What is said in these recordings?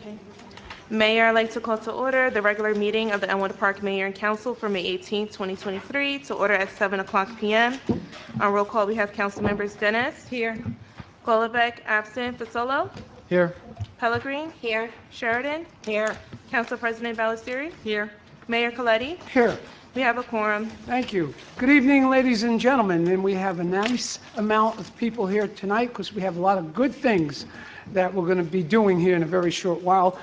Okay. Mayor, I'd like to call to order the regular meeting of the Elmwood Park Mayor and Council for May 18, 2023, to order at 7 o'clock p.m. On roll call, we have Council Members Dennis. Here. Golovic, absent. Fasolo. Here. Pellegrin. Here. Sheridan. Here. Council President Ballesteri. Here. Mayor Coletti. Here. We have a quorum. Thank you. Good evening, ladies and gentlemen. And we have a nice amount of people here tonight because we have a lot of good things that we're going to be doing here in a very short while.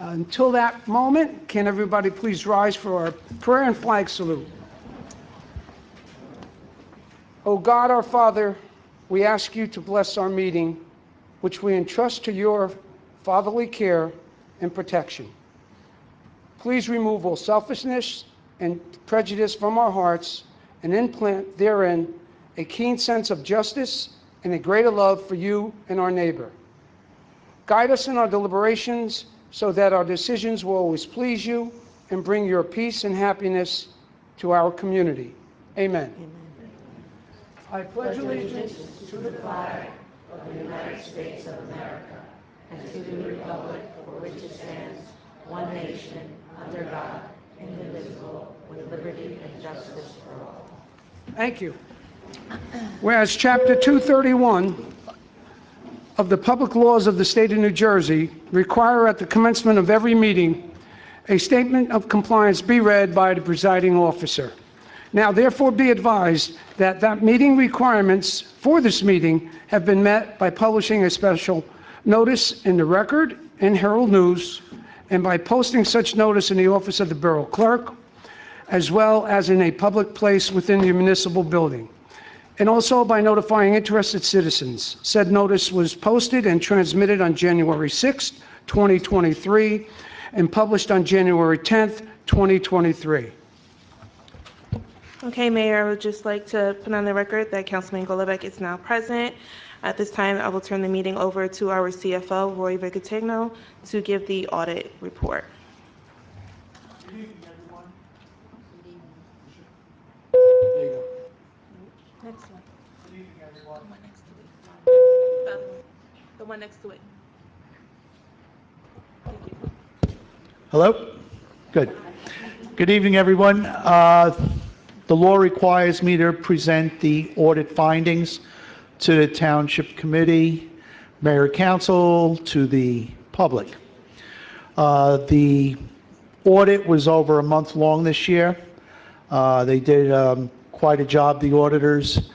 Until that moment, can everybody please rise for our prayer and flag salute? O God, our Father, we ask you to bless our meeting, which we entrust to your fatherly care and protection. Please remove all selfishness and prejudice from our hearts and implant therein a keen sense of justice and a greater love for you and our neighbor. Guide us in our deliberations so that our decisions will always please you and bring your peace and happiness to our community. Amen. I pledge allegiance To the flag of the United States of America and to the republic for which it stands, one nation, under God, indivisible, with liberty and justice for all. Thank you. Whereas Chapter 231 of the Public Laws of the State of New Jersey require at the commencement of every meeting a statement of compliance be read by the presiding officer. Now, therefore, be advised that meeting requirements for this meeting have been met by publishing a special notice in the Record and Herald News and by posting such notice in the office of the Borough Clerk, as well as in a public place within the municipal building, and also by notifying interested citizens. Said notice was posted and transmitted on January 6, 2023, and published on January 10th, 2023. Okay, Mayor, I would just like to put on the record that Councilman Golovic is now present. At this time, I will turn the meeting over to our CFO, Roy Vicategno, to give the audit report. Good evening, everyone. There you go. Next one. Good evening, everyone. The one next to it. The other one. The one next to it. Thank you. Hello? Good. Good evening, everyone. The law requires me to present the audit findings to the Township Committee, Mayor Council, to the public. The audit was over a month long this year. They did quite a job, the auditors,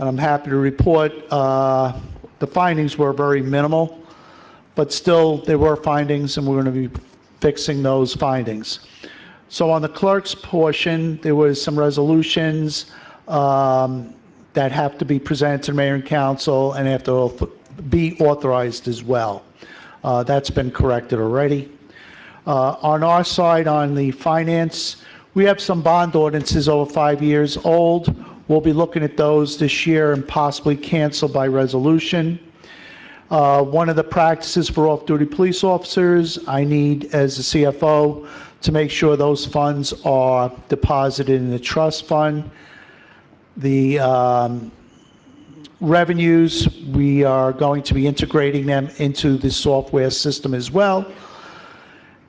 and I'm happy to report the findings were very minimal, but still there were findings, and we're going to be fixing those findings. So on the clerk's portion, there was some resolutions that have to be presented to the mayor and council and have to be authorized as well. That's been corrected already. On our side, on the finance, we have some bond ordinances over 5 years old. We'll be looking at those this year and possibly cancel by resolution. One of the practices for off-duty police officers, I need as the CFO to make sure those funds are deposited in the trust fund. The revenues, we are going to be integrating them into the software system as well.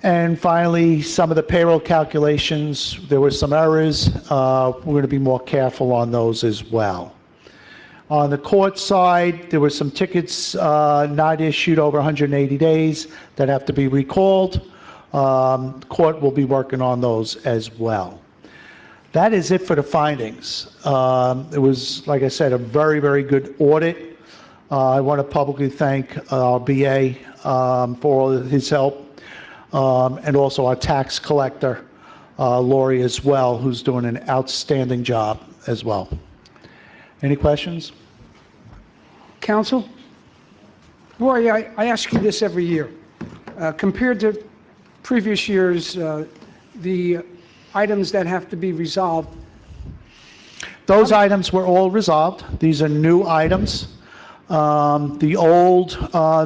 And finally, some of the payroll calculations, there were some errors. We're going to be more careful on those as well. On the court side, there were some tickets not issued over 180 days that have to be recalled. Court will be working on those as well. That is it for the findings. It was, like I said, a very, very good audit. I want to publicly thank our BA for all of his help, and also our tax collector, Lori, as well, who's doing an outstanding job as well. Any questions? Council? Roy, I ask you this every year. Compared to previous years, the items that have to be resolved. Those items were all resolved. These are new items. The old,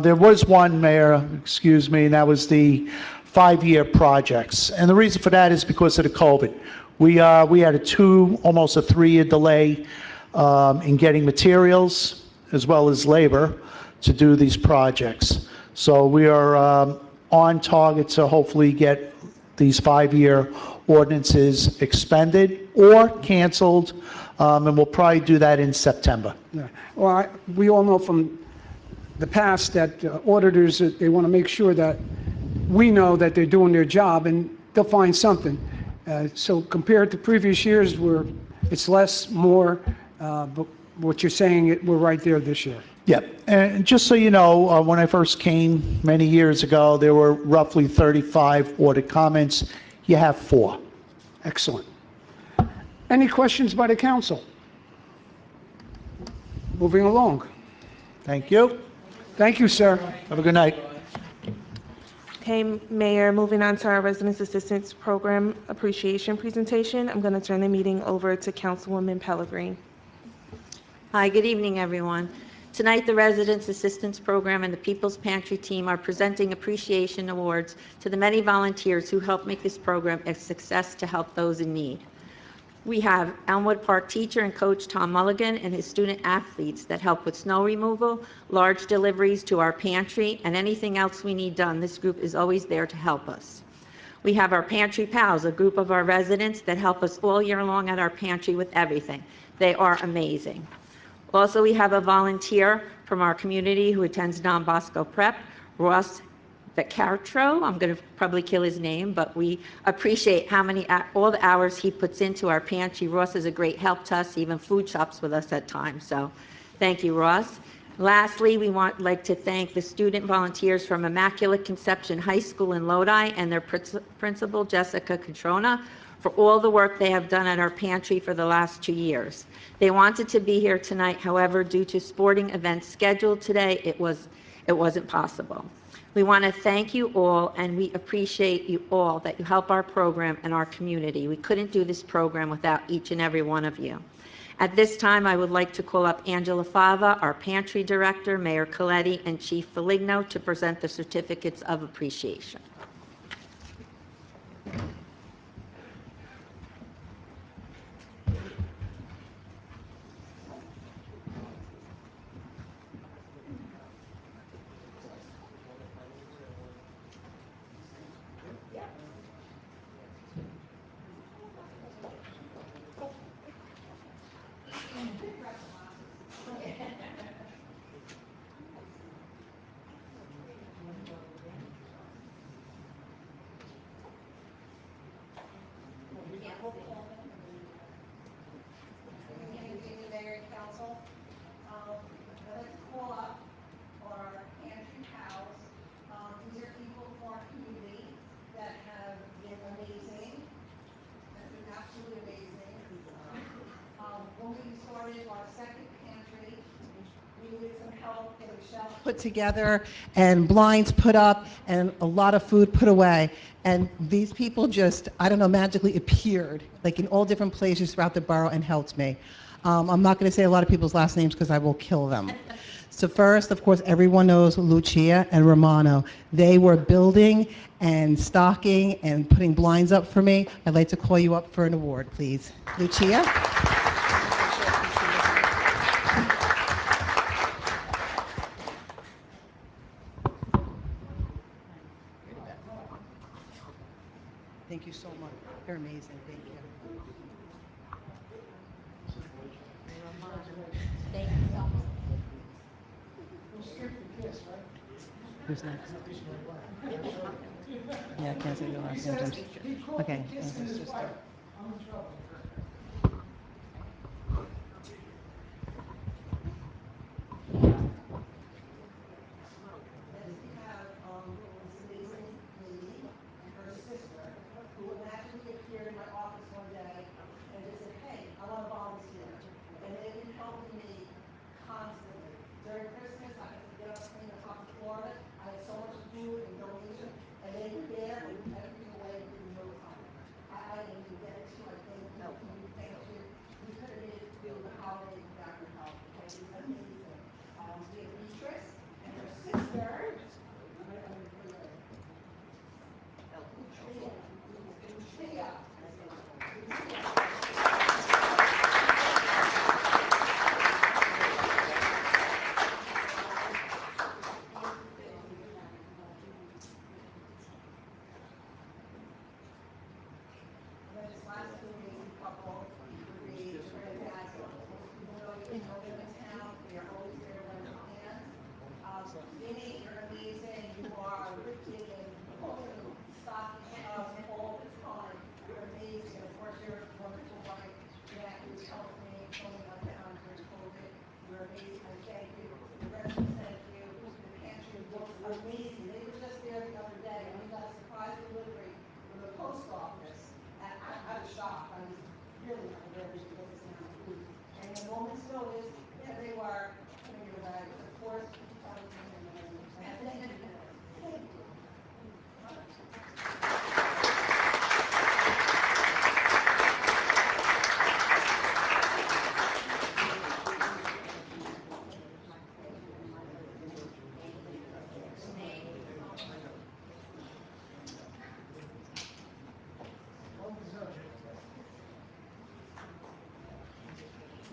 there was one, Mayor, excuse me, and that was the 5-year projects. And the reason for that is because of the COVID. We had almost a 3-year delay in getting materials as well as labor to do these projects. So we are on target to hopefully get these 5-year ordinances expended or canceled, and we'll probably do that in September. Yeah. Well, we all know from the past that auditors, they want to make sure that we know that they're doing their job, and they'll find something. So compared to previous years where it's less, more, but what you're saying, we're right there this year. Yeah, and just so you know, when I first came many years ago, there were roughly 35 audit comments. You have 4. Excellent. Any questions by the council? Moving along. Thank you. Thank you, sir. Have a good night. Okay, Mayor, moving on to our Residents Assistance Program Appreciation Presentation, I'm going to turn the meeting over to Councilwoman Pellegrin. Hi, good evening, everyone. Tonight, the Residents Assistance Program and the People's Pantry team are presenting appreciation awards to the many volunteers who helped make this program a success to help those in need. We have Elmwood Park teacher and coach Tom Mulligan and his student athletes that help with snow removal, large deliveries to our pantry, and anything else we need done. This group is always there to help us. We have our Pantry Pals, a group of our residents that help us all year long at our pantry with everything. They are amazing. Also, we have a volunteer from our community who attends Don Bosco Prep, Ross Becartro. I'm going to probably kill his name, but we appreciate all the hours he puts into our pantry. Ross is a great help to us, even food shops with us at times. So thank you, Ross. Lastly, we like to thank the student volunteers from Immaculate Conception High School in Lodi and their principal, Jessica Catrona, for all the work they have done at our pantry for the last 2 years. They wanted to be here tonight, however, due to sporting events scheduled today, it wasn't possible. We want to thank you all, and we appreciate you all that you help our program and our community. We couldn't do this program without each and every one of you. At this time, I would like to call up Angela Fava, our pantry director, Mayor Coletti, and Chief Feligno to present the certificates of appreciation. Mayor and Council. I'd like to call up our pantry pals. These are people from our community that have been amazing. Have been absolutely amazing. When we started our second pantry, we needed some help getting shelves put together and blinds put up and a lot of food put away. And these people just, I don't know, magically appeared like in all different places throughout the borough and helped me. I'm not going to say a lot of people's last names because I will kill them. So first, of course, everyone knows Lucia and Romano. They were building and stocking and putting blinds up for me. I'd like to call you up for an award, please. Lucia? Thank you so much. You're amazing. Thank you. Thank you so much. Who's next? Yeah, I can't say your last name. Okay. Who magically appeared in my office one day and just said, hey, I want to volunteer. And they've been helping me constantly. During Christmas, I had to get up, clean the top floor. I had so much food and donation, and they were there and everything away in no time. I didn't even get to. I thank you Vinny, you're amazing. You are lifting and pulling stocking all the time. You're amazing. And of course, your wonderful wife, Jack, who's helped me so much during COVID. You're amazing. I thank you. The residents thank you. The pantry looks amazing. They were just there the other day, and we got a surprise delivery from the post office. And I was shocked. I was really not ready to get this amount of food. And in a moment's notice, there they were, putting it away. Of course, thank you. Thank you.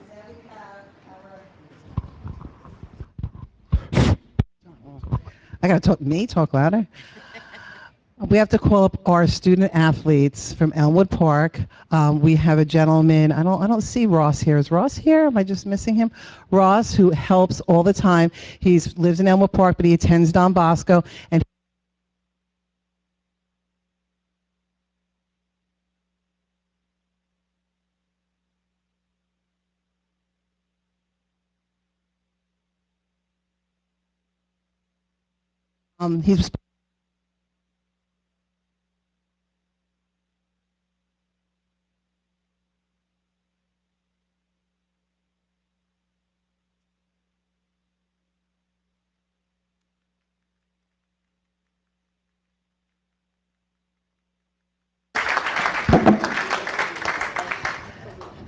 Now we have our I gotta talk louder. We have to call up our student athletes from Elmwood Park. We have a gentleman, I don't see Ross here. Is Ross here? Am I just missing him? Ross, who helps all the time. He's lives in Elmwood Park, but he attends Don Bosco, and he's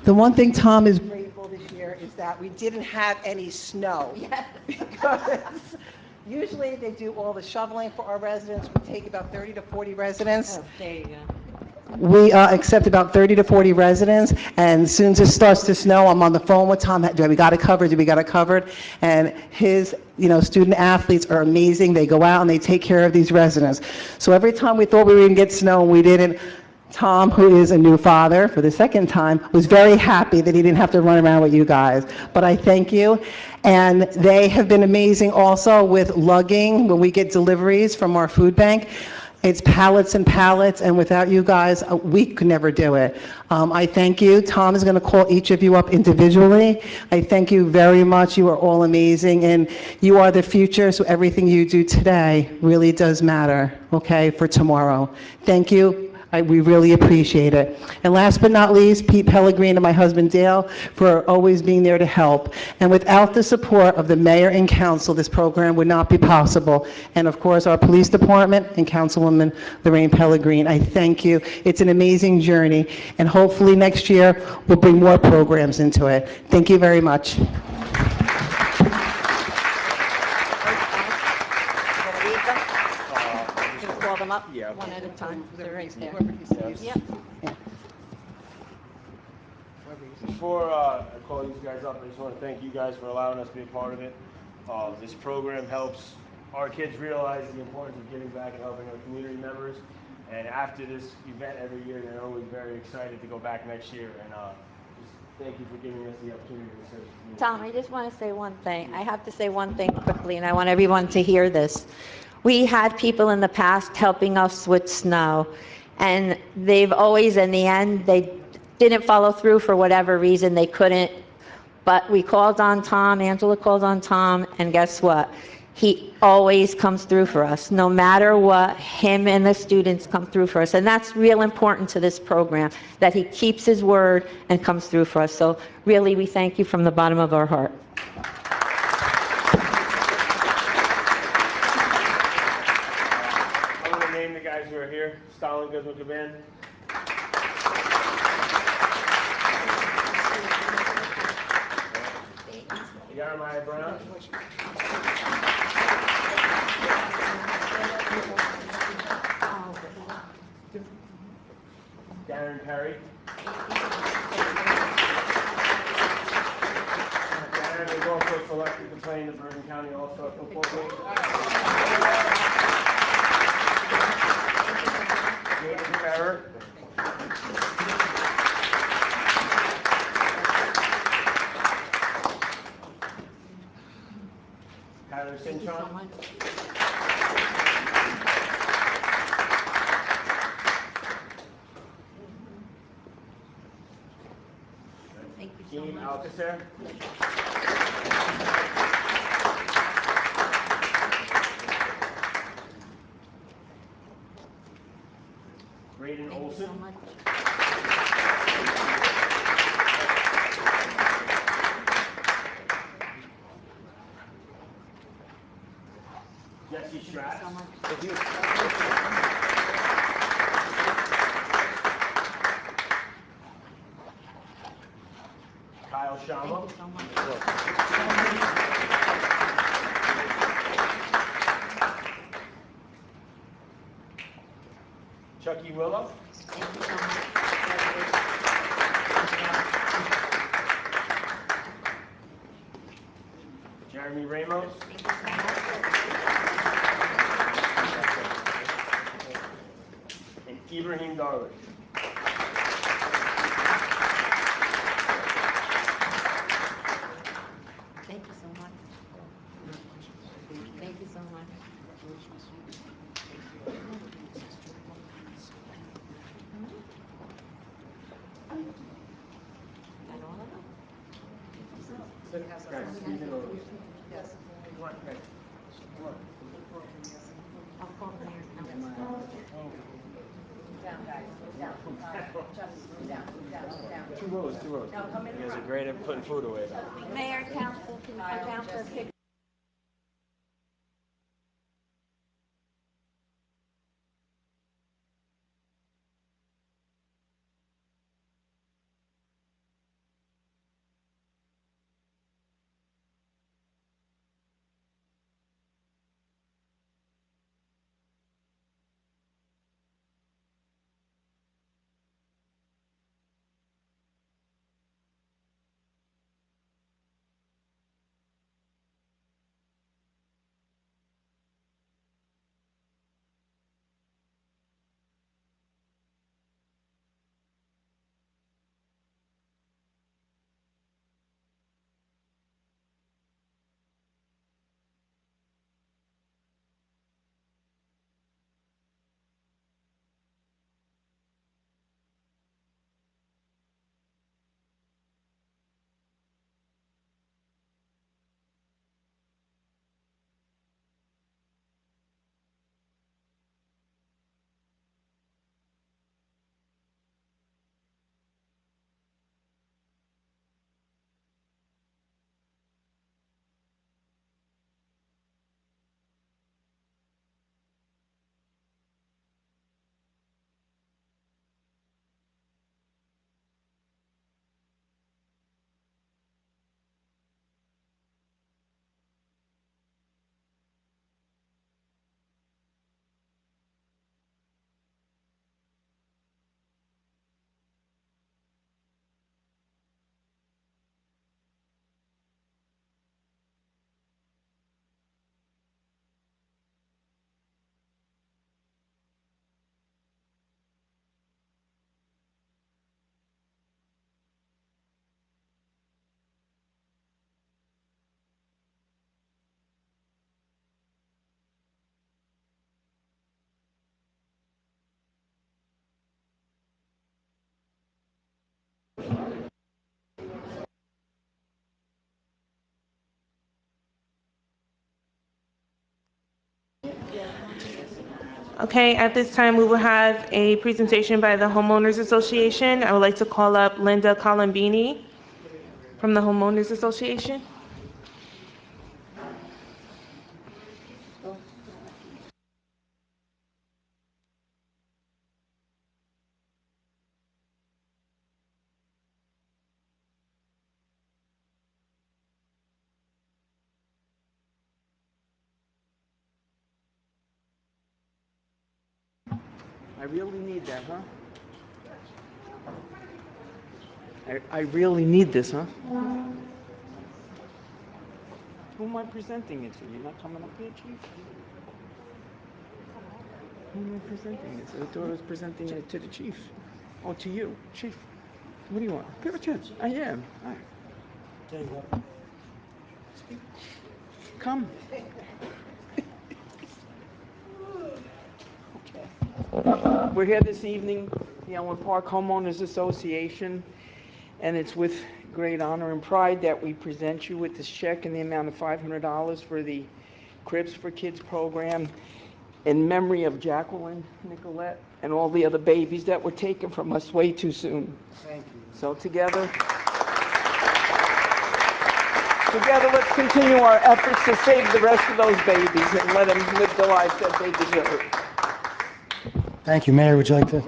the one thing Tom is grateful this year is that we didn't have any snow. Because usually they do all the shoveling for our residents. We take about 30 to 40 residents. There you go. We accept about 30 to 40 residents, and as soon as it starts to snow, I'm on the phone with Tom. Do we got it covered? Do we got it covered? And his, student athletes are amazing. They go out and they take care of these residents. So every time we thought we were going to get snow and we didn't, Tom, who is a new father for the second time, was very happy that he didn't have to run around with you guys. But I thank you. And they have been amazing also with lugging when we get deliveries from our food bank. It's pallets and pallets, and without you guys, we could never do it. I thank you. Tom is going to call each of you up individually. I thank you very much. You are all amazing, and you are the future, so everything you do today really does matter, okay, for tomorrow. Thank you. We really appreciate it. And last but not least, Pete Pellegrini and my husband Dale for always being there to help. And without the support of the mayor and council, this program would not be possible. And of course, our police department and Councilwoman Lorraine Pellegrini, I thank you. It's an amazing journey. And hopefully next year, we'll bring more programs into it. Thank you very much. Just call them up one at a time. They're right there. Yep. Before I call these guys up, I just want to thank you guys for allowing us to be a part of it. This program helps our kids realize the importance of giving back and helping our community members. And after this event every year, they're always very excited to go back next year. And just thank you for giving us the opportunity to serve the community. Tom, I just want to say one thing. I have to say one thing quickly, and I want everyone to hear this. We had people in the past helping us with snow, and they've always, in the end, they didn't follow through for whatever reason. They couldn't. But we called on Tom, Angela called on Tom, and guess what? He always comes through for us. No matter what, him and the students come through for us. And that's real important to this program, that he keeps his word and comes through for us. So really, we thank you from the bottom of our heart. I'm going to name the guys who are here. Stalin Guzman-Caban. Jeremiah Brown. Darren Perry. Darren was also selected to play in the Bergen County All-Star Football League. James Ferrer. Tyler Cintron. sir. Braden Olson. Jesse Stratz. Kyle Shama. Chucky Willow. Jeremy Ramos. And Ibrahim Darwish. Thank you so much. Thank you so much. Got all of them? I'll call the mayor and council. Two rows. You guys are great at putting food away though. Mayor and council, can you come down for a picture? Okay, at this time, we will have a presentation by the Homeowners Association. I would like to call up Linda Colombini from the Homeowners Association. I really need that, huh? I really need this, huh? Who am I presenting it to? You're not coming up here, Chief? Who am I presenting this? I thought I was presenting it to the Chief. Oh, to you, Chief. What do you want? Give a chance. I am. All right. Come. We're here this evening, the Elmwood Park Homeowners Association, and it's with great honor and pride that we present you with this check in the amount of $500 for the Cribs for Kids program in memory of Jacqueline, Nicolette, and all the other babies that were taken from us way too soon. Thank you. So together, let's continue our efforts to save the rest of those babies and let them live the life that they deserve. Thank you. Mayor, would you like to?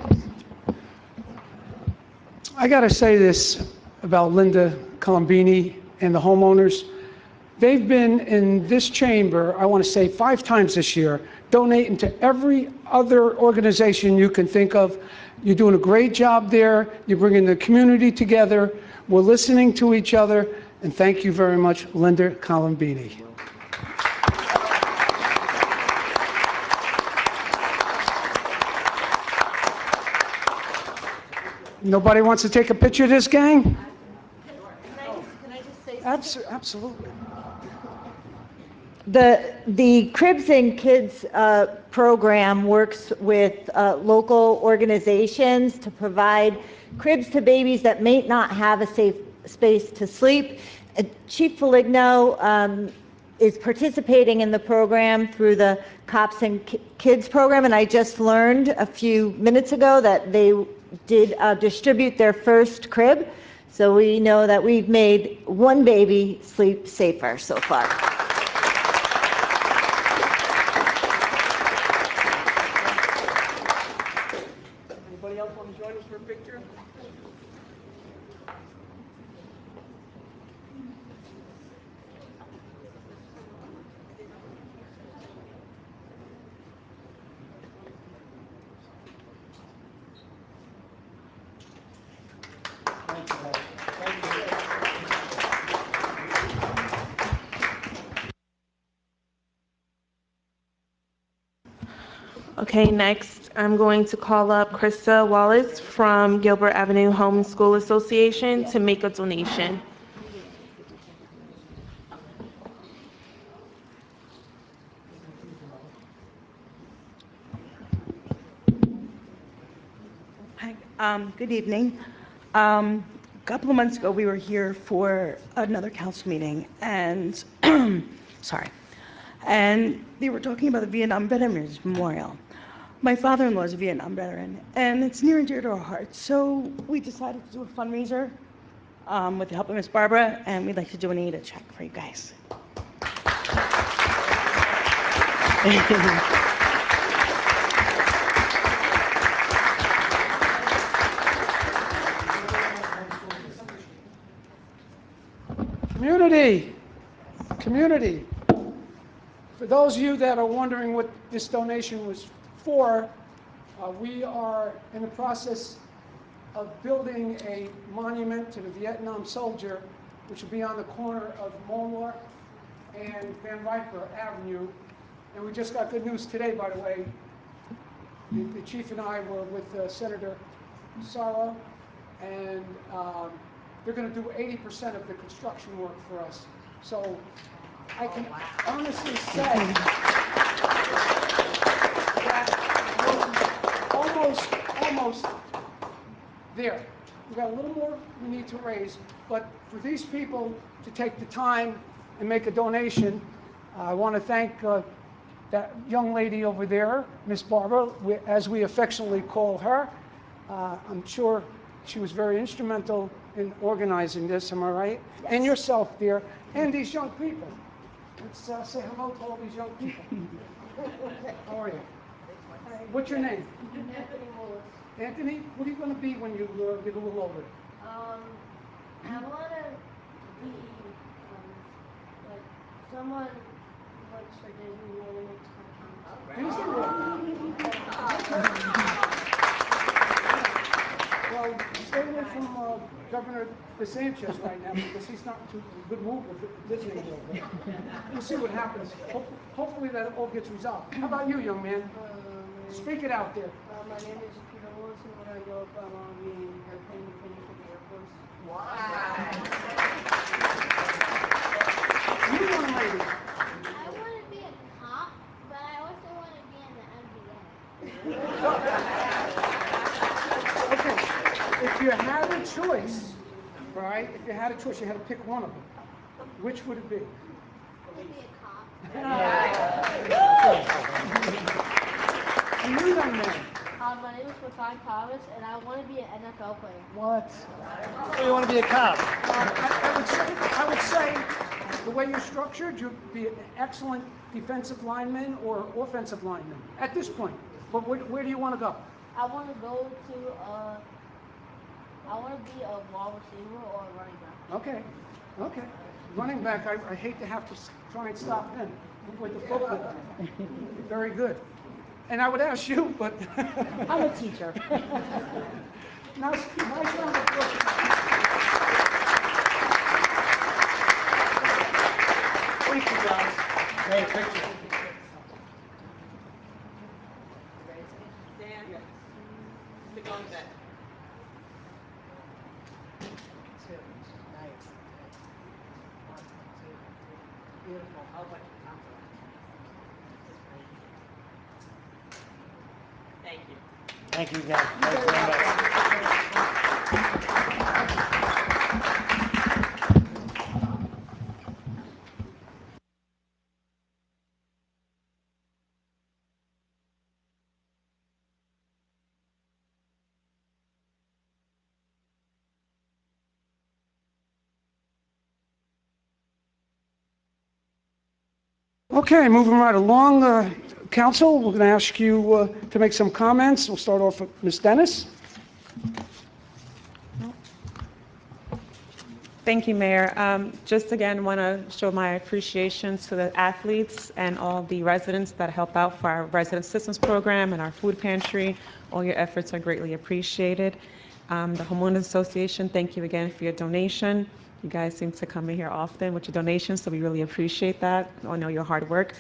I got to say this about Linda Colombini and the homeowners. They've been in this chamber, I want to say 5 times this year, donating to every other organization you can think of. You're doing a great job there. You're bringing the community together. We're listening to each other. And thank you very much, Linda Colombini. Nobody wants to take a picture of this, gang? Can I just say something? Absolutely. The Cribs and Kids program works with local organizations to provide cribs to babies that may not have a safe space to sleep. Chief Foligno is participating in the program through the Cops and Kids program, and I just learned a few minutes ago that they did distribute their first crib. So we know that we've made one baby sleep safer so far. Anybody else want to join us for a picture? Okay, next, I'm going to call up Krista Wallace from Gilbert Avenue Homeschool Association to make a donation. Hi, good evening. A couple of months ago, we were here for another council meeting, and sorry, and they were talking about the Vietnam Veterans Memorial. My father-in-law is a Vietnam veteran, and it's near and dear to our hearts. So we decided to do a fundraiser with the help of Miss Barbara, and we'd like to donate a check for you guys. Community. For those of you that are wondering what this donation was for, we are in the process of building a monument to the Vietnam soldier, which will be on the corner of Monmouth and Van Riper Avenue. And we just got good news today, by the way. The chief and I were with Senator Sarlo, and they're going to do 80% of the construction work for us. So I can honestly say that we're almost there. We've got a little more we need to raise, but for these people to take the time and make a donation, I want to thank that young lady over there, Miss Barbara, as we affectionately call her. I'm sure she was very instrumental in organizing this, am I right? Yes. And yourself, dear, and these young people. Let's say hello to all these young people. How are you? What's your name? Anthony Willis. Anthony, what are you going to be when you get a little older? I want to be like someone who works for Disneyland and makes cartoons. Well, stay away from Governor DeSantis right now because he's not too good move with Disney World. We'll see what happens. Hopefully that all gets resolved. How about you, young man? Speak it out there. My name is Peter Willis, and when I grow up, I want to be an airplane mechanic for the Air Force. Wow. You, young lady. I want to be a cop, but I also want to be in the NBA. Okay, if you had a choice right? If you had a choice, you had to pick one of them. Which would it be? Maybe a cop. And you, young man? My name is Rakan Thomas, and I want to be an NFL player. What? So you want to be a cop? I would say, the way you're structured, you'd be an excellent defensive lineman or offensive lineman at this point. But where do you want to go? I want to go to I want to be a wide receiver or a running back. Okay. Running back, I hate to have to try and stop him with the football. Very good. And I would ask you, but I'm a teacher. nice round of applause. Thank you, guys. Hey, picture. Thank you, guys. Thanks very much. Okay, moving right along, Council, we're going to ask you to make some comments. We'll start off with Ms. Dennis. Thank you, Mayor. Just again, want to show my appreciation to the athletes and all the residents that help out for our resident assistance program and our food pantry. All your efforts are greatly appreciated. The Homeowners Association, thank you again for your donation. You guys seem to come in here often with your donations, so we really appreciate that. I know your hard work.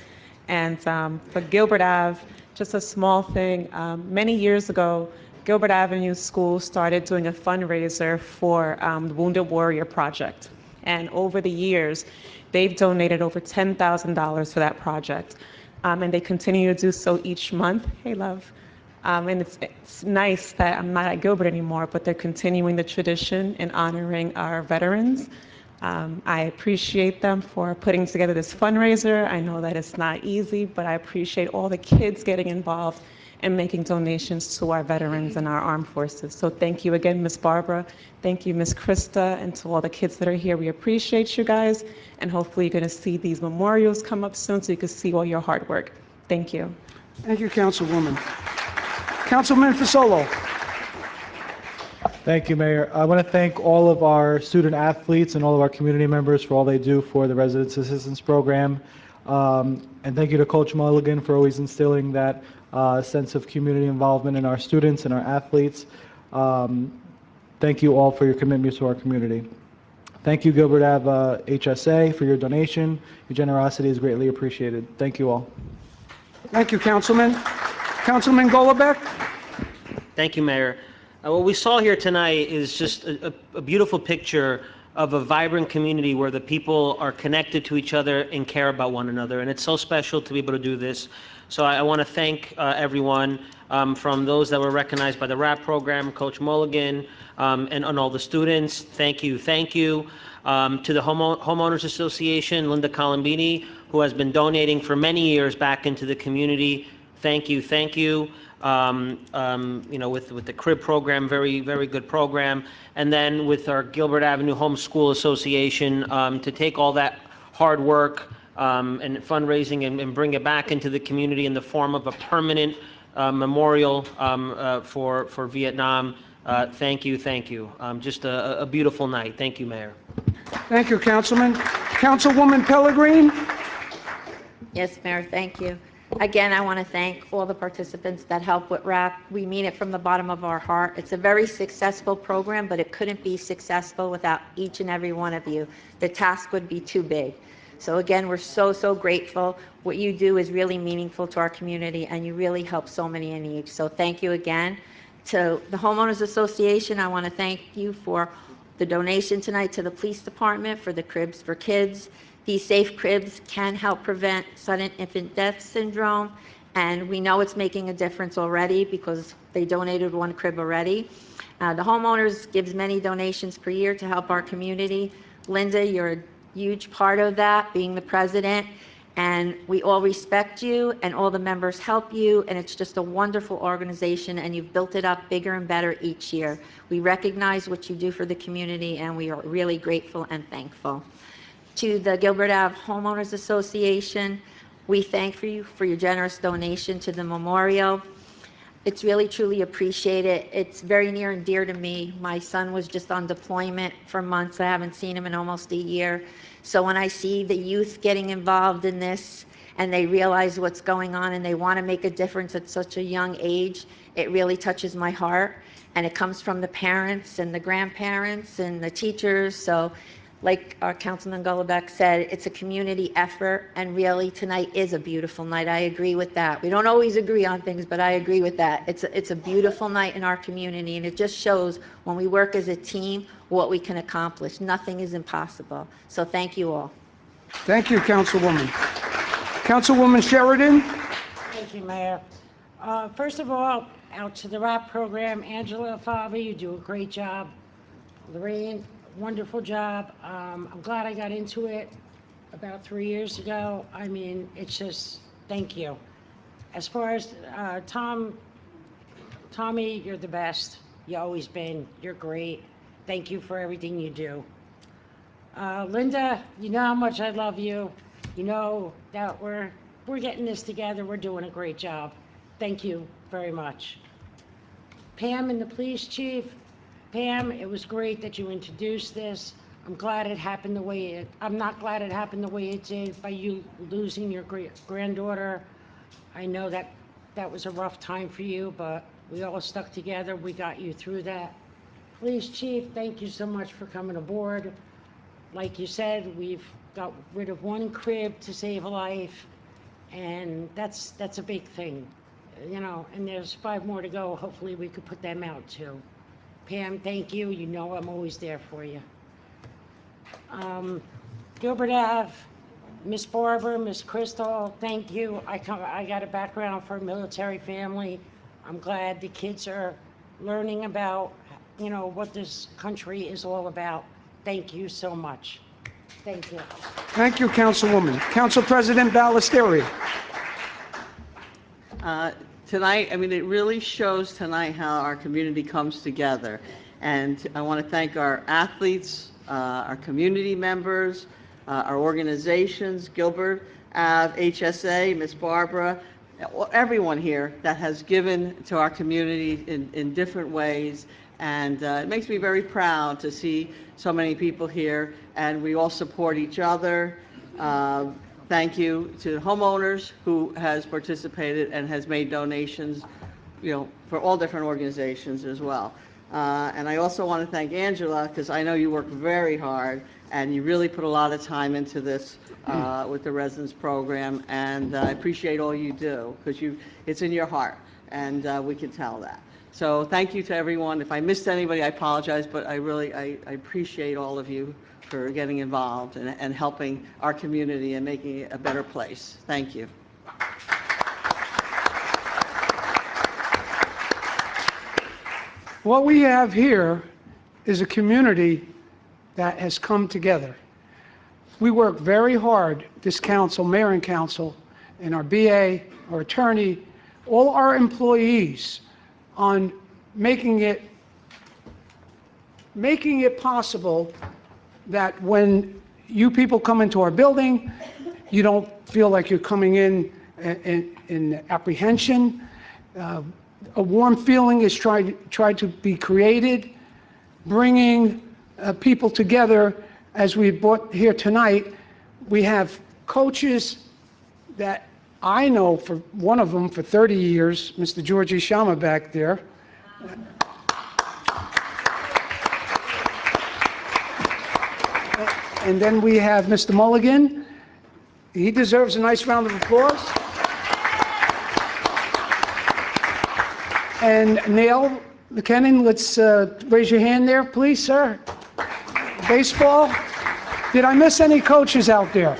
And for Gilbert Ave, just a small thing. Many years ago, Gilbert Avenue School started doing a fundraiser for the Wounded Warrior Project. And over the years, they've donated over $10,000 for that project. And they continue to do so each month. Hey, love. And it's nice that I'm not at Gilbert anymore, but they're continuing the tradition and honoring our veterans. I appreciate them for putting together this fundraiser. I know that it's not easy, but I appreciate all the kids getting involved and making donations to our veterans and our armed forces. So thank you again, Ms. Barbara. Thank you, Ms. Krista, and to all the kids that are here. We appreciate you guys, and hopefully you're going to see these memorials come up soon so you can see all your hard work. Thank you. Thank you, Councilwoman. Councilman Fasolo. Thank you, Mayor. I want to thank all of our student athletes and all of our community members for all they do for the Residents Assistance Program. And thank you to Coach Mulligan for always instilling that sense of community involvement in our students and our athletes. Thank you all for your commitment to our community. Thank you, Gilbert Ave HSA, for your donation. Your generosity is greatly appreciated. Thank you all. Thank you, Councilman. Councilman Golombek. Thank you, Mayor. What we saw here tonight is just a beautiful picture of a vibrant community where the people are connected to each other and care about one another. And it's so special to be able to do this. So I want to thank everyone from those that were recognized by the RAP program, Coach Mulligan, and all the students. Thank you. Thank you to the Homeowners Association, Linda Colombini, who has been donating for many years back into the community. Thank you. Thank you. You know, with the crib program, very good program, and then with our Gilbert Avenue Homeschool Association to take all that hard work and fundraising and bring it back into the community in the form of a permanent memorial for Vietnam. Thank you. Just a beautiful night. Thank you, Mayor. Thank you, Councilman. Councilwoman Pellegrin. Yes, Mayor, thank you. Again, I want to thank all the participants that helped with RAP. We mean it from the bottom of our heart. It's a very successful program, but it couldn't be successful without each and every one of you. The task would be too big. So again, we're so grateful. What you do is really meaningful to our community, and you really help so many in need. So thank you again. To the Homeowners Association, I want to thank you for the donation tonight, to the police department for the cribs for kids. These safe cribs can help prevent sudden infant death syndrome and we know it's making a difference already because they donated one crib already. The homeowners gives many donations per year to help our community. Linda, you're a huge part of that, being the president, and we all respect you, and all the members help you, and it's just a wonderful organization, and you've built it up bigger and better each year. We recognize what you do for the community, and we are really grateful and thankful. To the Gilbert Ave Homeowners Association, we thank you for your generous donation to the memorial. It's really, truly appreciated. It's very near and dear to me. My son was just on deployment for months. I haven't seen him in almost a year. So when I see the youth getting involved in this and they realize what's going on and they want to make a difference at such a young age, it really touches my heart. And it comes from the parents and the grandparents and the teachers. So like our Councilman Golombek said, it's a community effort, and really tonight is a beautiful night. I agree with that. We don't always agree on things, but I agree with that. It's a beautiful night in our community, and it just shows when we work as a team what we can accomplish. Nothing is impossible. So thank you all. Thank you, Councilwoman. Councilwoman Sheridan? Thank you, Mayor. First of all, out to the RAP program, Angela, Fabi, you do a great job. Lorraine, wonderful job. I'm glad I got into it about 3 years ago. I mean, it's just, thank you. As far as Tommy, you're the best. You always been. You're great. Thank you for everything you do. Linda, you know how much I love you. You know that we're getting this together. We're doing a great job. Thank you very much. Pam and the police chief, Pam, it was great that you introduced this. I'm glad it happened the way it, I'm not glad it happened the way it did by you losing your granddaughter. I know that that was a rough time for you, but we all stuck together. We got you through that. Police chief, thank you so much for coming aboard. Like you said, we've got rid of one crib to save a life, and that's a big thing, you know, and there's 5 more to go. Hopefully we could put them out too. Pam, thank you. You know I'm always there for you. Gilbert Ave, Miss Barbara, Miss Crystal, thank you. I got a background for a military family. I'm glad the kids are learning about, you know, what this country is all about. Thank you so much. Thank you. Thank you, Councilwoman. Council President Ballesteri. Tonight, I mean, it really shows tonight how our community comes together. And I want to thank our athletes, our community members, our organizations, Gilbert Ave, HSA, Miss Barbara, everyone here that has given to our community in different ways. And it makes me very proud to see so many people here, and we all support each other. Thank you to the homeowners who has participated and has made donations, you know, for all different organizations as well. And I also want to thank Angela, because I know you work very hard and you really put a lot of time into this with the residence program, and I appreciate all you do, because it's in your heart, and we can tell that. So thank you to everyone. If I missed anybody, I apologize, but I appreciate all of you for getting involved and helping our community and making it a better place. Thank you. What we have here is a community that has come together. We work very hard, this council, mayor and council, and our BA, our attorney, all our employees, on making it possible that when you people come into our building, you don't feel like you're coming in apprehension. A warm feeling is tried to be created, bringing people together. As we brought here tonight, we have coaches that I know, for one of them for 30 years, Mr. Georgie Shama back there. And then we have Mr. Mulligan. He deserves a nice round of applause. And Neil McKinnon, let's raise your hand there, please, sir. Baseball. Did I miss any coaches out there?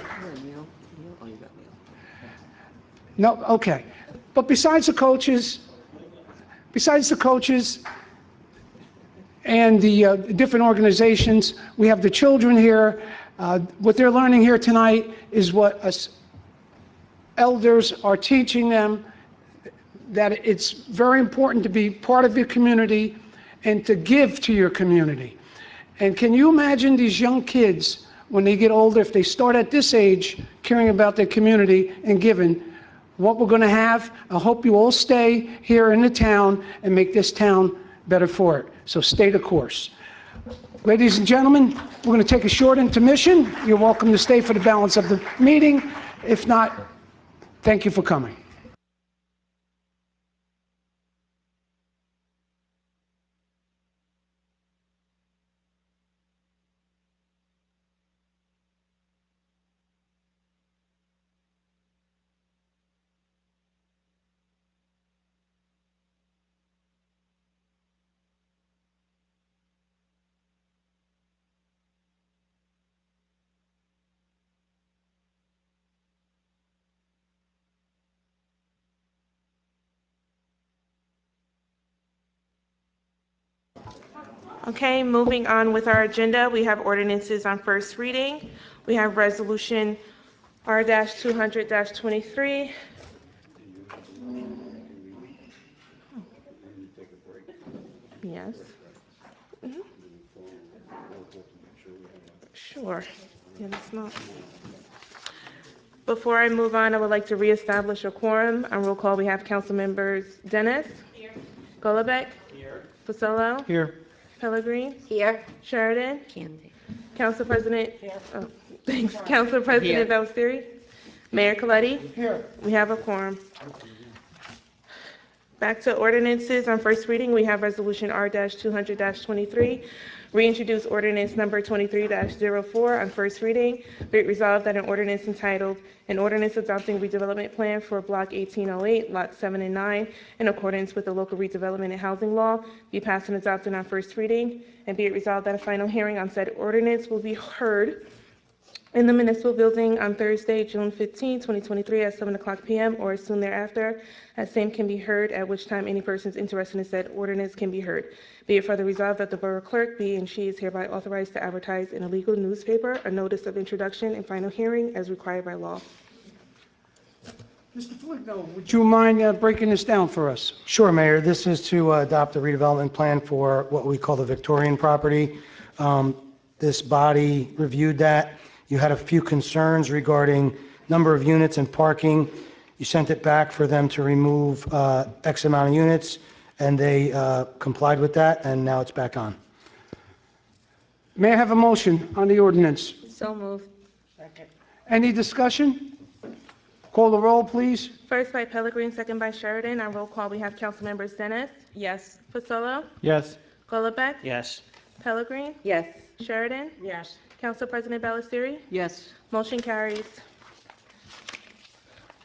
No, okay. But besides the coaches and the different organizations, we have the children here. What they're learning here tonight is what us elders are teaching them, that it's very important to be part of your community and to give to your community. And can you imagine these young kids, when they get older, if they start at this age caring about their community and giving, what we're going to have? I hope you all stay here in the town and make this town better for it. So stay the course. Ladies and gentlemen, we're going to take a short intermission. You're welcome to stay for the balance of the meeting. If not, thank you for coming. Okay, moving on with our agenda, we have ordinances on first reading. We have resolution R-200-23. Yes. Mhm. Sure. Yeah, that's not. Before I move on, I would like to reestablish a quorum. On roll call, we have council members Dennis. Here. Golombek. Here. Fasolo. Here. Pellegrin. Here. Sheridan. Candy. Council President. Here. Oh, thanks. Council President Belstiri. Mayor Coletti. Here. We have a quorum. Back to ordinances on first reading, we have resolution R-200-23. Reintroduce ordinance number 23-04 on first reading. Be it resolved that an ordinance entitled, an ordinance adopting redevelopment plan for block 1808, lots 7 and 9, in accordance with the local redevelopment and housing law, be passed and adopted on first reading. And be it resolved that a final hearing on said ordinance will be heard in the municipal building on Thursday, June 15, 2023 at 7:00 p.m. or as soon thereafter, as same can be heard, at which time any persons interested in said ordinance can be heard. Be it further resolved that the borough clerk be and she is hereby authorized to advertise in a legal newspaper a notice of introduction and final hearing as required by law. Mr. Foligno, would you mind breaking this down for us? Sure, Mayor. This is to adopt a redevelopment plan for what we call the Victorian property. This body reviewed that. You had a few concerns regarding number of units and parking. You sent it back for them to remove X amount of units, and they complied with that, and now it's back on. May I have a motion on the ordinance? So moved. Any discussion? Call the roll, please. First by Pellegrin, second by Sheridan. On roll call, we have council members Dennis. Yes. Fasolo. Yes. Golombek. Yes. Pellegrin. Yes. Sheridan. Yes. Council President Ballesteri. Yes. Motion carries.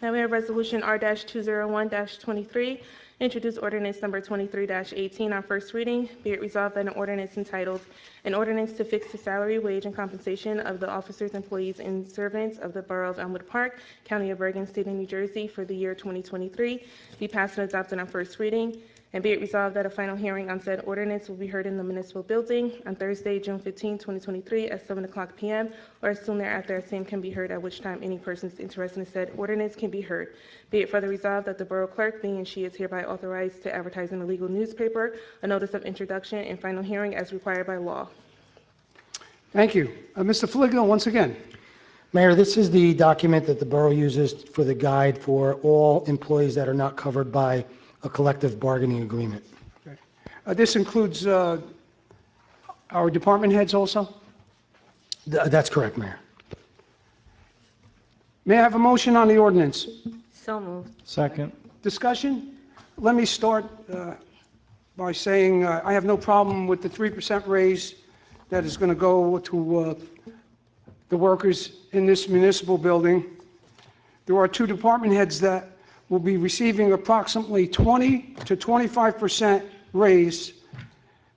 Now we have resolution R-201-23, introduce ordinance number 23-18 on first reading. Be it resolved that an ordinance entitled, an ordinance to fix the salary, wage, and compensation of the officers, employees, and servants of the Borough of Elmwood Park, County of Bergen, State of New Jersey for the year 2023, be passed and adopted on first reading. And be it resolved that a final hearing on said ordinance will be heard in the municipal building on Thursday, June 15, 2023 at 7:00 p.m. or as soon thereafter as same can be heard, at which time any persons interested in said ordinance can be heard. Be it further resolved that the borough clerk, being and she is hereby authorized to advertise in a legal newspaper a notice of introduction and final hearing as required by law. Thank you. Mr. Foligno, once again. Mayor, this is the document that the borough uses for the guide for all employees that are not covered by a collective bargaining agreement. This includes our department heads also? That's correct, Mayor. May I have a motion on the ordinance? So moved. Second. Discussion? Let me start by saying I have no problem with the 3% raise that is going to go to the workers in this municipal building. There are two department heads that will be receiving approximately 20 to 25% raise.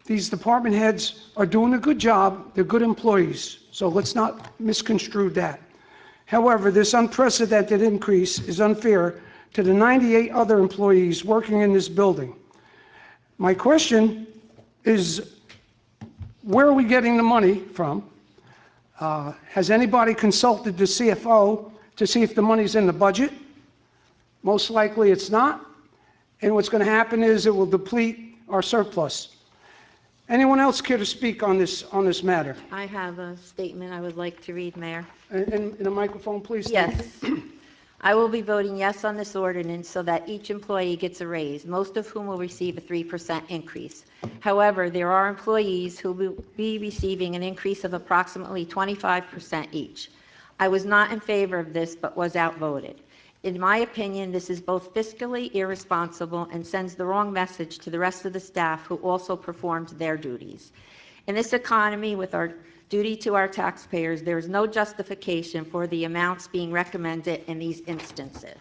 These department heads are doing a good job. They're good employees, so let's not misconstrue that. However, this unprecedented increase is unfair to the 98 other employees working in this building. My question is, where are we getting the money from? Has anybody consulted the CFO to see if the money's in the budget? Most likely it's not. And what's going to happen is it will deplete our surplus. Anyone else care to speak on this matter? I have a statement I would like to read, Mayor. In the microphone, please. Yes. I will be voting yes on this ordinance so that each employee gets a raise, most of whom will receive a 3% increase. However, there are employees who will be receiving an increase of approximately 25% each. I was not in favor of this, but was outvoted. In my opinion, this is both fiscally irresponsible and sends the wrong message to the rest of the staff who also performed their duties. In this economy, with our duty to our taxpayers, there is no justification for the amounts being recommended in these instances.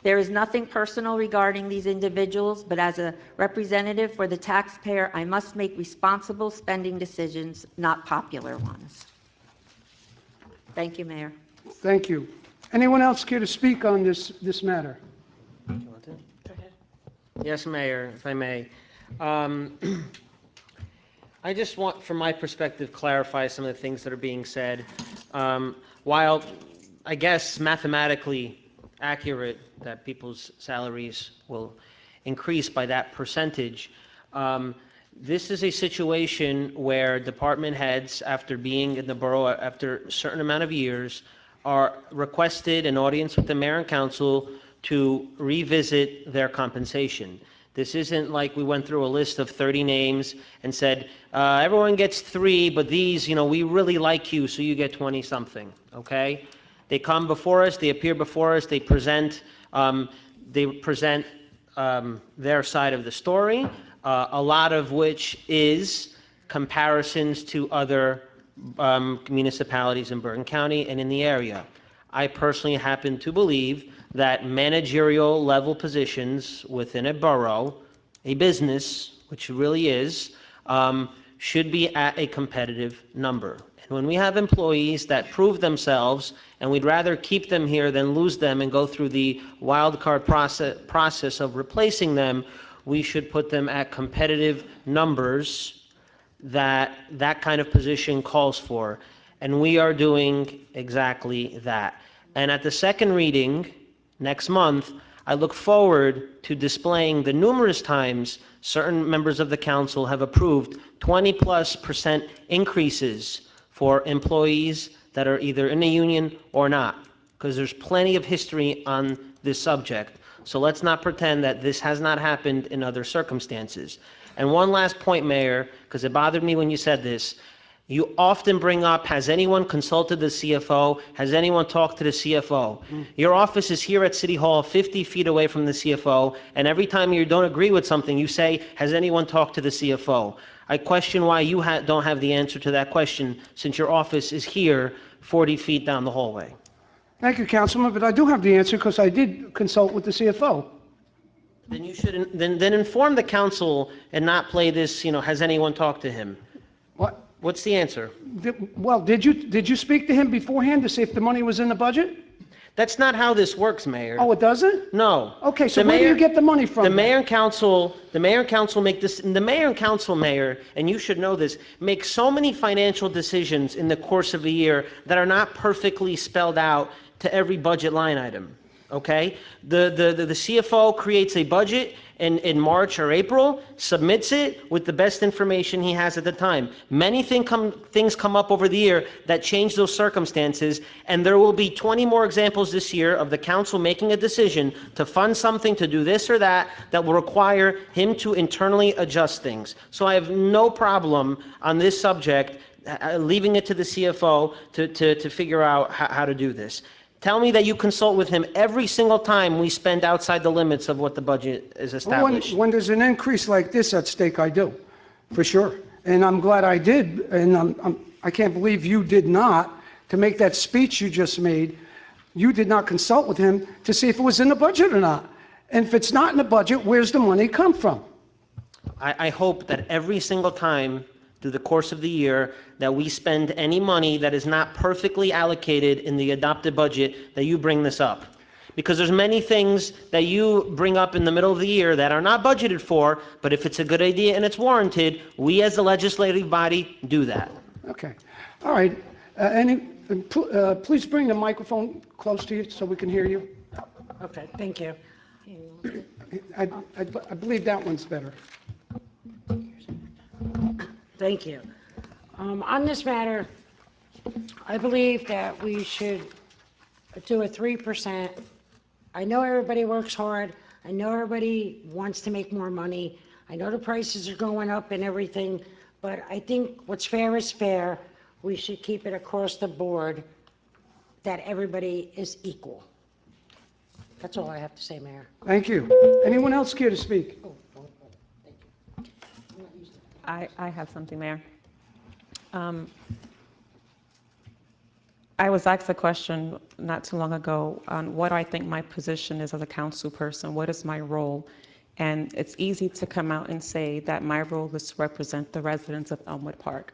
There is nothing personal regarding these individuals, but as a representative for the taxpayer, I must make responsible spending decisions, not popular ones. Thank you, Mayor. Thank you. Anyone else care to speak on this matter? Yes, Mayor, if I may. I just want, from my perspective, clarify some of the things that are being said. While I guess mathematically accurate that people's salaries will increase by that percentage, this is a situation where department heads, after being in the borough after a certain amount of years, are requested an audience with the mayor and council to revisit their compensation. This isn't like we went through a list of 30 names and said, everyone gets 3, but these, we really like you, so you get 20 something, okay? They come before us, they appear before us, they present their side of the story, a lot of which is comparisons to other municipalities in Bergen County and in the area. I personally happen to believe that managerial level positions within a borough, a business, which it really is, should be at a competitive number. And when we have employees that prove themselves, and we'd rather keep them here than lose them and go through the wild card process of replacing them, we should put them at competitive numbers that kind of position calls for. And we are doing exactly that. And at the second reading next month, I look forward to displaying the numerous times certain members of the council have approved 20+% increases for employees that are either in a union or not, because there's plenty of history on this subject. So let's not pretend that this has not happened in other circumstances. And one last point, Mayor, because it bothered me when you said this. You often bring up, has anyone consulted the CFO? Has anyone talked to the CFO? Your office is here at City Hall, 50 feet away from the CFO, and every time you don't agree with something, you say, has anyone talked to the CFO? I question why you don't have the answer to that question, since your office is here 40 feet down the hallway. Thank you, Councilman, but I do have the answer because I did consult with the CFO. Then you should then inform the council and not play this, has anyone talked to him? What? What's the answer? Well, did you speak to him beforehand to see if the money was in the budget? That's not how this works, Mayor. Oh, it doesn't? No. Okay, so where do you get the money from? The mayor and council make this, the mayor and council, Mayor, and you should know this, make so many financial decisions in the course of a year that are not perfectly spelled out to every budget line item. Okay? The CFO creates a budget in March or April, submits it with the best information he has at the time. Many things come up over the year that change those circumstances, and there will be 20 more examples this year of the council making a decision to fund something, to do this or that will require him to internally adjust things. So I have no problem on this subject leaving it to the CFO to figure out how to do this. Tell me that you consult with him every single time we spend outside the limits of what the budget is established. When there's an increase like this at stake, I do, for sure. And I'm glad I did, and I can't believe you did not, to make that speech you just made, you did not consult with him to see if it was in the budget or not. And if it's not in the budget, where's the money come from? I hope that every single time through the course of the year that we spend any money that is not perfectly allocated in the adopted budget, that you bring this up. because there's many things that you bring up in the middle of the year that are not budgeted for, but if it's a good idea and it's warranted, we as a legislative body do that. Okay. All right. Please bring the microphone close to you so we can hear you. Okay, thank you. I believe that one's better. Thank you. On this matter, I believe that we should do a 3%. I know everybody works hard. I know everybody wants to make more money. I know the prices are going up and everything, but I think what's fair is fair. We should keep it across the board that everybody is equal. That's all I have to say, Mayor. Thank you. Anyone else care to speak? I have something, Mayor. I was asked a question not too long ago on what I think my position is as a council person. What is my role? And it's easy to come out and say that my role is to represent the residents of Elmwood Park.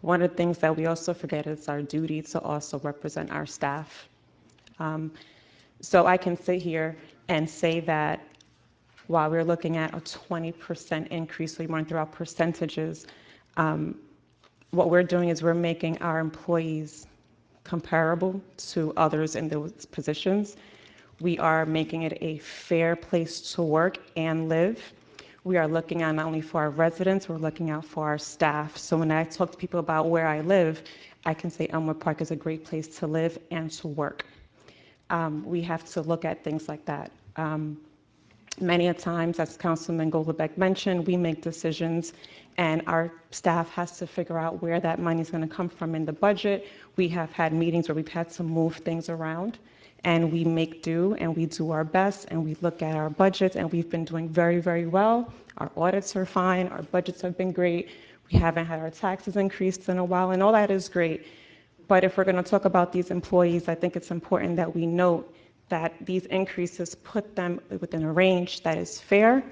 One of the things that we also forget is our duty to also represent our staff. So I can sit here and say that while we're looking at a 20% increase, we went through our percentages, what we're doing is we're making our employees comparable to others in those positions. We are making it a fair place to work and live. We are looking out not only for our residents, we're looking out for our staff. So when I talk to people about where I live, I can say Elmwood Park is a great place to live and to work. We have to look at things like that. Many a times, as Councilman Golubek mentioned, we make decisions and our staff has to figure out where that money is going to come from in the budget. We have had meetings where we've had to move things around, and we make do and we do our best and we look at our budgets, and we've been doing very, very well. Our audits are fine, our budgets have been great. We haven't had our taxes increased in a while, and all that is great. But if we're going to talk about these employees, I think it's important that we note that these increases put them within a range that is fair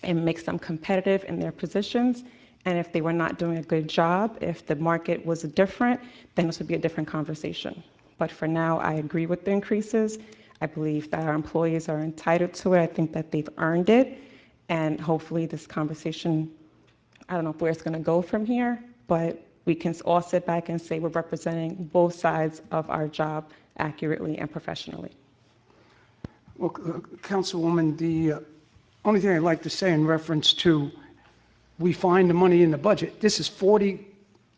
and makes them competitive in their positions. And if they were not doing a good job, if the market was different, then this would be a different conversation. But for now, I agree with the increases. I believe that our employees are entitled to it. I think that they've earned it. And hopefully this conversation, I don't know where it's going to go from here, but we can all sit back and say we're representing both sides of our job accurately and professionally. Well, Councilwoman, the only thing I'd like to say in reference to we find the money in the budget, this is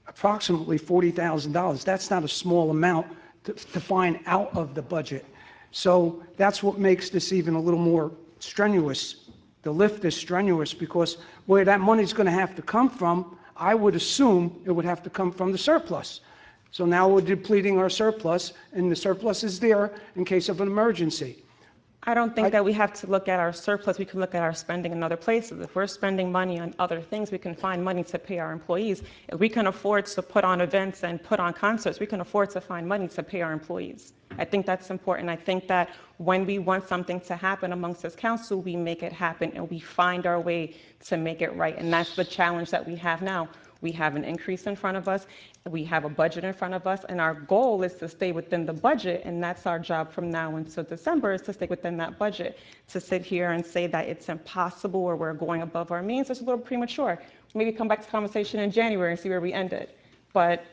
approximately $40,000. That's not a small amount to find out of the budget. So that's what makes this even a little more strenuous. The lift is strenuous because where that money is going to have to come from, I would assume it would have to come from the surplus. So now we're depleting our surplus, and the surplus is there in case of an emergency. I don't think that we have to look at our surplus. We can look at our spending in other places. If we're spending money on other things, we can find money to pay our employees. If we can afford to put on events and put on concerts, we can afford to find money to pay our employees. I think that's important. I think that when we want something to happen amongst this council, we make it happen and we find our way to make it right. And that's the challenge that we have now. We have an increase in front of us, we have a budget in front of us, and our goal is to stay within the budget, and that's our job from now until December, is to stay within that budget. To sit here and say that it's impossible or we're going above our means is a little premature. Maybe come back to the conversation in January and see where we ended. But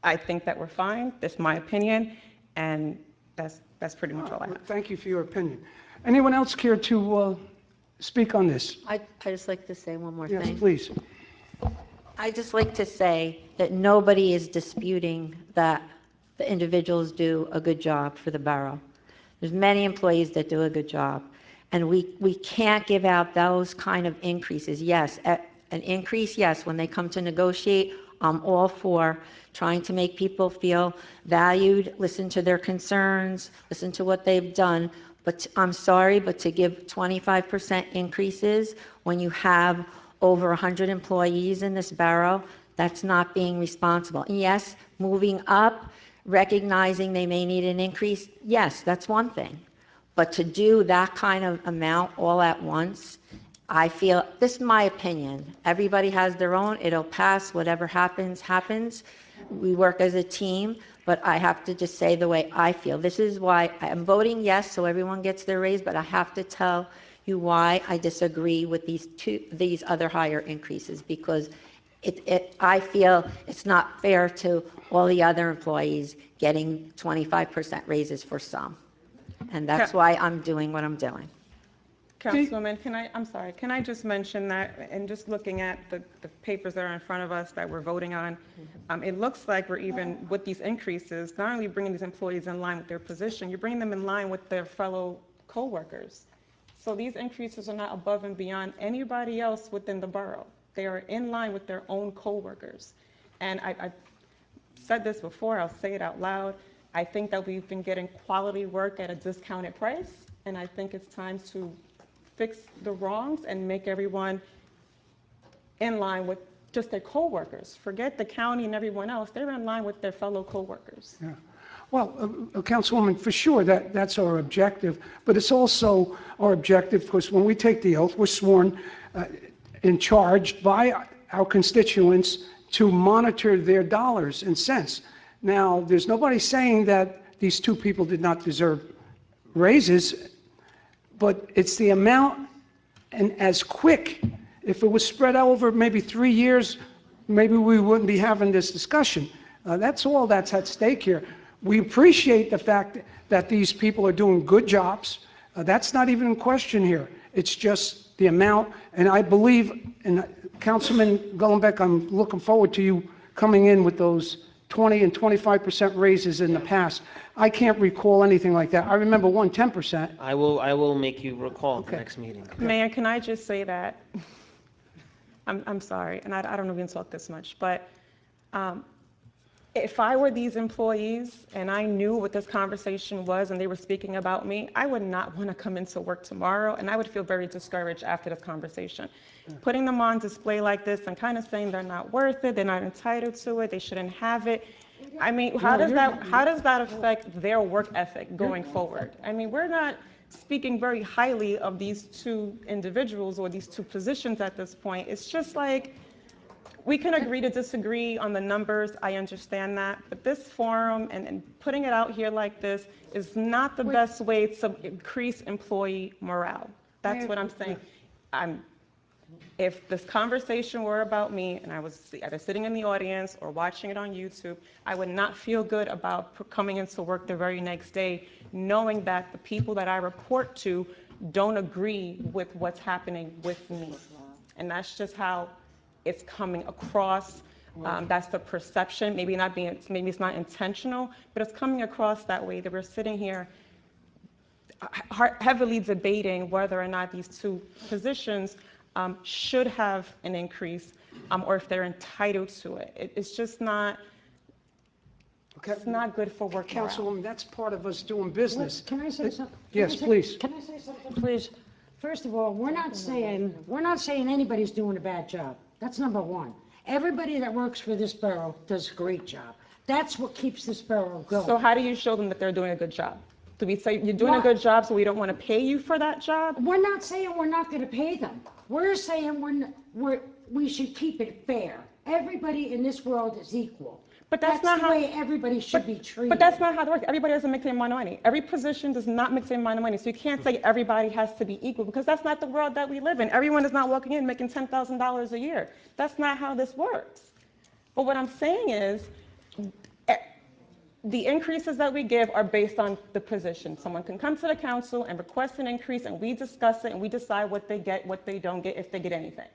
I think that we're fine. That's my opinion, and that's pretty much all I have. Thank you for your opinion. Anyone else care to speak on this? I'd just like to say one more Yes, thing. please. I'd just like to say that nobody is disputing that the individuals do a good job for the borough. There's many employees that do a good job, and we can't give out those kind of increases. Yes, an increase, yes, when they come to negotiate, I'm all for trying to make people feel valued, listen to their concerns, listen to what they've done. But I'm sorry, but to give 25% increases when you have over 100 employees in this borough, that's not being responsible. And yes, moving up, recognizing they may need an increase, yes, that's one thing. But to do that kind of amount all at once, I feel, this is my opinion. Everybody has their own, it'll pass, whatever happens, happens. We work as a team, but I have to just say the way I feel. This is why I'm voting yes, so everyone gets their raise, but I have to tell you why I disagree with these other higher increases, because I feel it's not fair to all the other employees getting 25% raises for some. And that's why I'm doing what I'm doing. Councilwoman, can I just mention that, and just looking at the papers that are in front of us that we're voting on, it looks like we're even, with these increases, not only bringing these employees in line with their position, you're bringing them in line with their fellow co-workers. So these increases are not above and beyond anybody else within the borough. They are in line with their own co-workers. And I've said this before, I'll say it out loud. I think that we've been getting quality work at a discounted price, and I think it's time to fix the wrongs and make everyone in line with just their co-workers. Forget the county and everyone else. They're in line with their fellow co-workers. Yeah. Well, Councilwoman, for sure, that's our objective, but it's also our objective, because when we take the oath, we're sworn and charged by our constituents to monitor their dollars and cents. Now, there's nobody saying that these two people did not deserve raises, but it's the amount, and as quick. If it was spread out over maybe 3 years, maybe we wouldn't be having this discussion. That's all that's at stake here. We appreciate the fact that these people are doing good jobs. That's not even in question here. It's just the amount, and I believe, and Councilman Golombek, I'm looking forward to you coming in with those 20 and 25% raises in the past. I can't recall anything like that. I remember 10%. I will make you recall at the next meeting. Mayor, can I just say that, I'm sorry, and I don't know if we can talk this much, but if I were these employees and I knew what this conversation was and they were speaking about me, I would not want to come into work tomorrow, and I would feel very discouraged after this conversation. Putting them on display like this and kind of saying they're not worth it, they're not entitled to it, they shouldn't have it. I mean, how does that affect their work ethic going forward? I mean, we're not speaking very highly of these two individuals or these two positions at this point. It's just like, we can agree to disagree on the numbers, I understand that, but this forum and putting it out here like this is not the best way to increase employee morale. That's what I'm saying. If this conversation were about me and I was either sitting in the audience or watching it on YouTube, I would not feel good about coming into work the very next day knowing that the people that I report to don't agree with what's happening with me. And that's just how it's coming across. That's the perception. Maybe it's not intentional, but it's coming across that way, that we're sitting here heavily debating whether or not these two positions should have an increase, or if they're entitled to it. It's just not. It's not good for work morale. Councilwoman, that's part of us doing business. Can I say something? Yes, please. Can I say something, please? First of all, we're not saying anybody's doing a bad job. That's number one. Everybody that works for this borough does a great job. That's what keeps this borough going. So how do you show them that they're doing a good job? Do we say you're doing a good job, so we don't want to pay you for that job? We're not saying we're not going to pay them. We're saying we should keep it fair. Everybody in this world is equal. But that's not the way everybody should be treated. But that's not how it works. Everybody doesn't make the same amount of money. Every position does not make the same amount of money. So you can't say everybody has to be equal, because that's not the world that we live in. Everyone is not walking in making $10,000 a year. That's not how this works. But what I'm saying is, the increases that we give are based on the position. Someone can come to the council and request an increase, and we discuss it, and we decide what they get, what they don't get, if they get anything.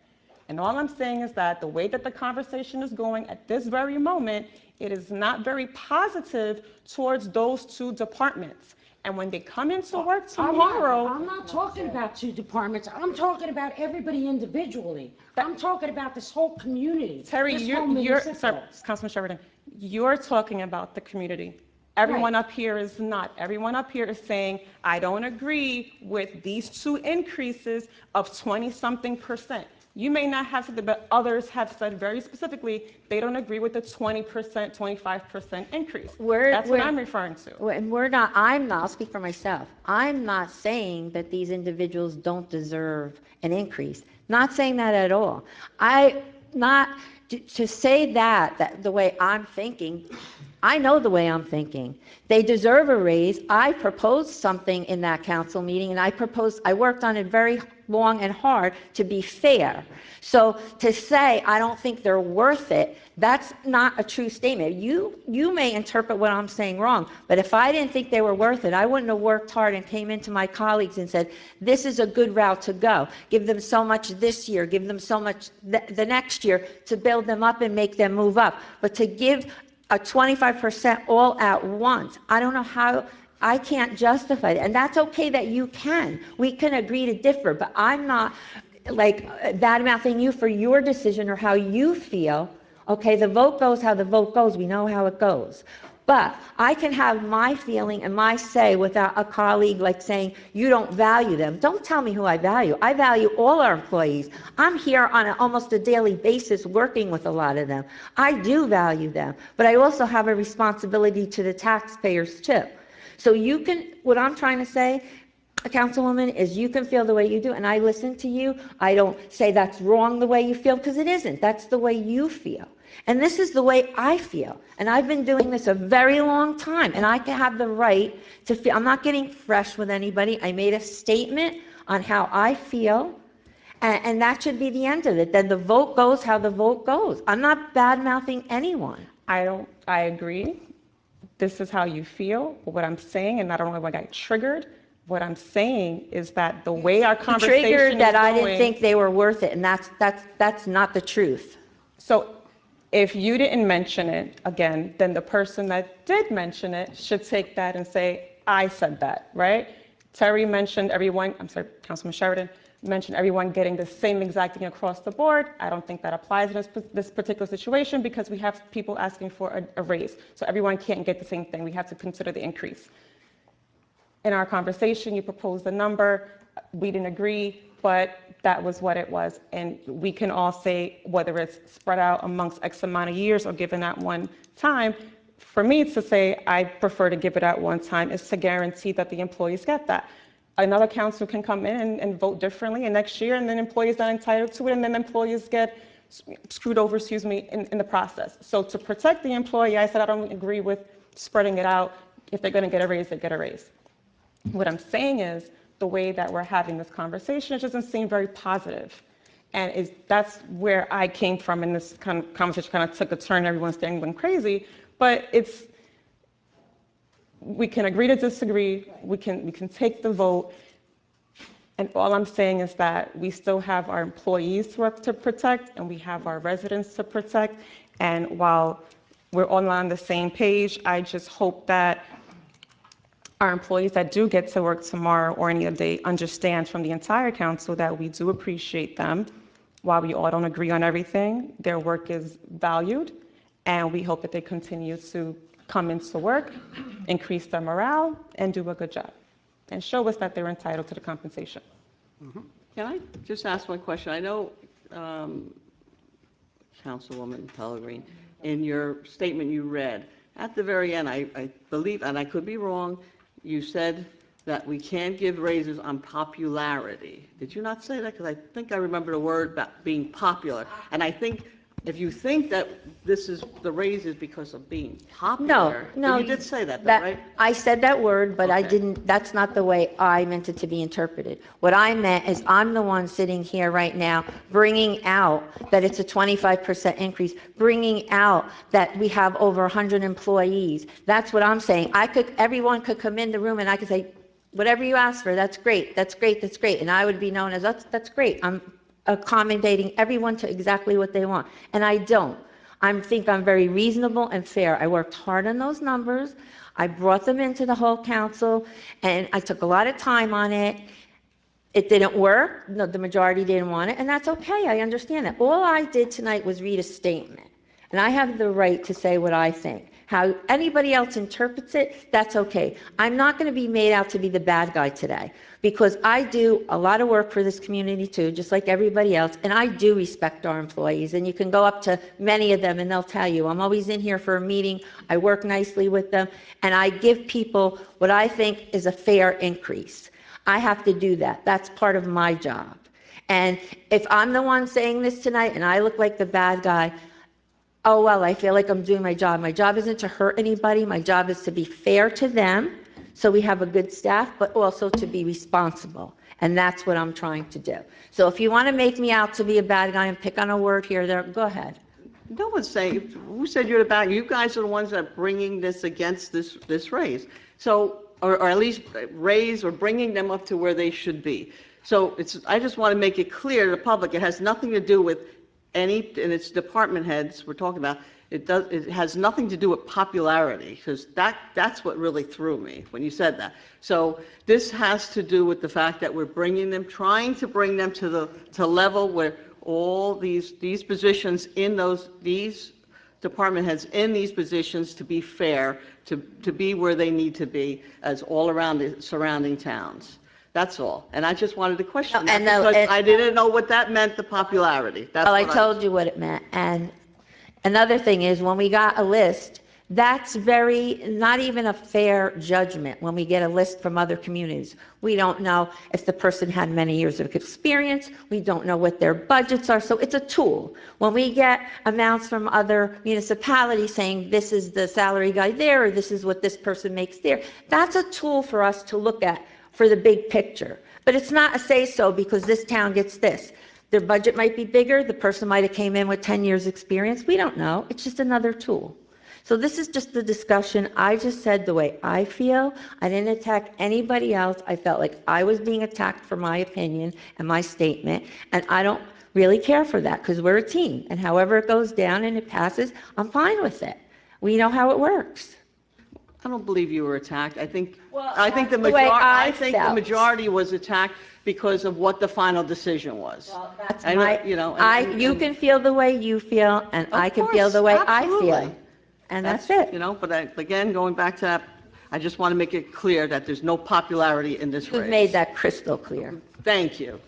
And all I'm saying is that the way that the conversation is going at this very moment, it is not very positive towards those two departments. And when they come into work tomorrow... I'm not talking about two departments. I'm talking about everybody individually. I'm talking about this whole community. Terry, sorry, Councilman Sheridan, you're talking about the community. Everyone up here is not. Everyone up here is saying, I don't agree with these two increases of 20-something%. You may not have said, but others have said very specifically they don't agree with the 20%, 25% increase. That's what I'm referring to. And I'll speak for myself. I'm not saying that these individuals don't deserve an increase. Not saying that at all. to say that the way I'm thinking, I know the way I'm thinking. They deserve a raise. I proposed something in that council meeting, and I worked on it very long and hard to be fair. So to say, I don't think they're worth it, that's not a true statement. You may interpret what I'm saying wrong, but if I didn't think they were worth it, I wouldn't have worked hard and came into my colleagues and said, this is a good route to go. Give them so much this year, give them so much the next year to build them up and make them move up. But to give a 25% all at once, I don't know how, I can't justify it. And that's okay that you can. We can agree to differ, but I'm not like bad-mouthing you for your decision or how you feel. Okay, the vote goes how the vote goes. We know how it goes. But I can have my feeling and my say without a colleague like saying, you don't value them. Don't tell me who I value. I value all our employees. I'm here on almost a daily basis working with a lot of them. I do value them, but I also have a responsibility to the taxpayers too. So you can, what I'm trying to say, Councilwoman, is you can feel the way you do, and I listen to you. I don't say that's wrong the way you feel, because it isn't. That's the way you feel. And this is the way I feel. And I've been doing this a very long time, and I can have the right to feel. I'm not getting fresh with anybody. I made a statement on how I feel, and that should be the end of it. Then the vote goes how the vote goes. I'm not bad-mouthing anyone. I agree. This is how you feel. But what I'm saying, and I don't know if I got triggered, what I'm saying is that the way our conversation is Triggered that I didn't going- think they were worth it, and that's not the truth. So if you didn't mention it, again, then the person that did mention it should take that and say, I said that, right? Terry mentioned everyone, I'm sorry, Councilman Sheridan, mentioned everyone getting the same exact thing across the board. I don't think that applies in this particular situation because we have people asking for a raise. So everyone can't get the same thing. We have to consider the increase. In our conversation, you proposed a number. We didn't agree, but that was what it was. And we can all say whether it's spread out amongst X amount of years or given at one time. For me, it's to say I prefer to give it at one time is to guarantee that the employees get that. Another council can come in and vote differently, and next year, and then employees not entitled to it, and then employees get screwed over, in the process. So to protect the employee, I said I don't agree with spreading it out. If they're going to get a raise, they get a raise. What I'm saying is the way that we're having this conversation, it doesn't seem very positive. And that's where I came from in this kind of conversation, kind of took a turn, everyone's going crazy, but we can agree to disagree, we can take the vote, and all I'm saying is that we still have our employees to protect, and we have our residents to protect, and while we're all on the same page, I just hope that our employees that do get to work tomorrow or any other day understand from the entire council that we do appreciate them. While we all don't agree on everything, their work is valued, and we hope that they continue to come into work, increase their morale, and do a good job, and show us that they're entitled to the compensation. Can I just ask one question? I know, Councilwoman Pellegrin, in your statement you read, at the very end, I believe, and I could be wrong, you said that we can't give raises on popularity. Did you not say that? Because I think I remember the word about being popular. And I think if you think that this is the raises because of being popular, No. you did say that, though, right? I said that word, but I Okay. didn't, that's not the way I meant it to be interpreted. What I meant is I'm the one sitting here right now bringing out that it's a 25% increase, bringing out that we have over 100 employees. That's what I'm saying. Everyone could come in the room and I could say, whatever you ask for, that's great, that's great, that's great. And I would be known as, that's great. I'm accommodating everyone to exactly what they want. And I don't. I think I'm very reasonable and fair. I worked hard on those numbers. I brought them into the whole council, and I took a lot of time on it. It didn't work. No, the majority didn't want it, and that's okay. I understand that. All I did tonight was read a statement, and I have the right to say what I think. How anybody else interprets it, that's okay. I'm not going to be made out to be the bad guy today, because I do a lot of work for this community too, just like everybody else, and I do respect our employees. And you can go up to many of them and they'll tell you, I'm always in here for a meeting, I work nicely with them, and I give people what I think is a fair increase. I have to do that. That's part of my job. And if I'm the one saying this tonight and I look like the bad guy, oh, well, I feel like I'm doing my job. My job isn't to hurt anybody. My job is to be fair to them, so we have a good staff, but also to be responsible. And that's what I'm trying to do. So if you want to make me out to be a bad guy and pick on a word here or there, go ahead. No one's saying, who said you're the bad? You guys are the ones that are bringing this against this raise. So, or at least raise or bringing them up to where they should be. So I just want to make it clear to the public, it has nothing to do with any, and it's department heads we're talking about, it has nothing to do with popularity, because that's what really threw me when you said that. So this has to do with the fact that we're bringing them, trying to bring them to level where all these positions in these department heads in these positions to be fair, to be where they need to be as all around the surrounding towns. That's all. And I just wanted to question that because I didn't know what that meant, the popularity. Well, I told you what it meant. And another thing is, when we got a list, that's not even a fair judgment when we get a list from other communities. We don't know if the person had many years of experience. We don't know what their budgets are. So it's a tool. When we get amounts from other municipalities saying this is the salary guide there, or this is what this person makes there, that's a tool for us to look at for the big picture. But it's not a say-so because this town gets this. Their budget might be bigger. The person might have came in with 10 years experience. We don't know. It's just another tool. So this is just the discussion. I just said the way I feel. I didn't attack anybody else. I felt like I was being attacked for my opinion and my statement. And I don't really care for that because we're a team. And however it goes down and it passes, I'm fine with it. We know how it works. I don't believe you were attacked. I think that's the way I felt. the majority was attacked because of what the final decision was. Well, that's And, my, you know, you can feel the way you feel, and I can feel the way I feel. And that's it. You know, but again, going back to that, I just want to make it clear that there's no popularity in this race. You've made that crystal clear. Thank you.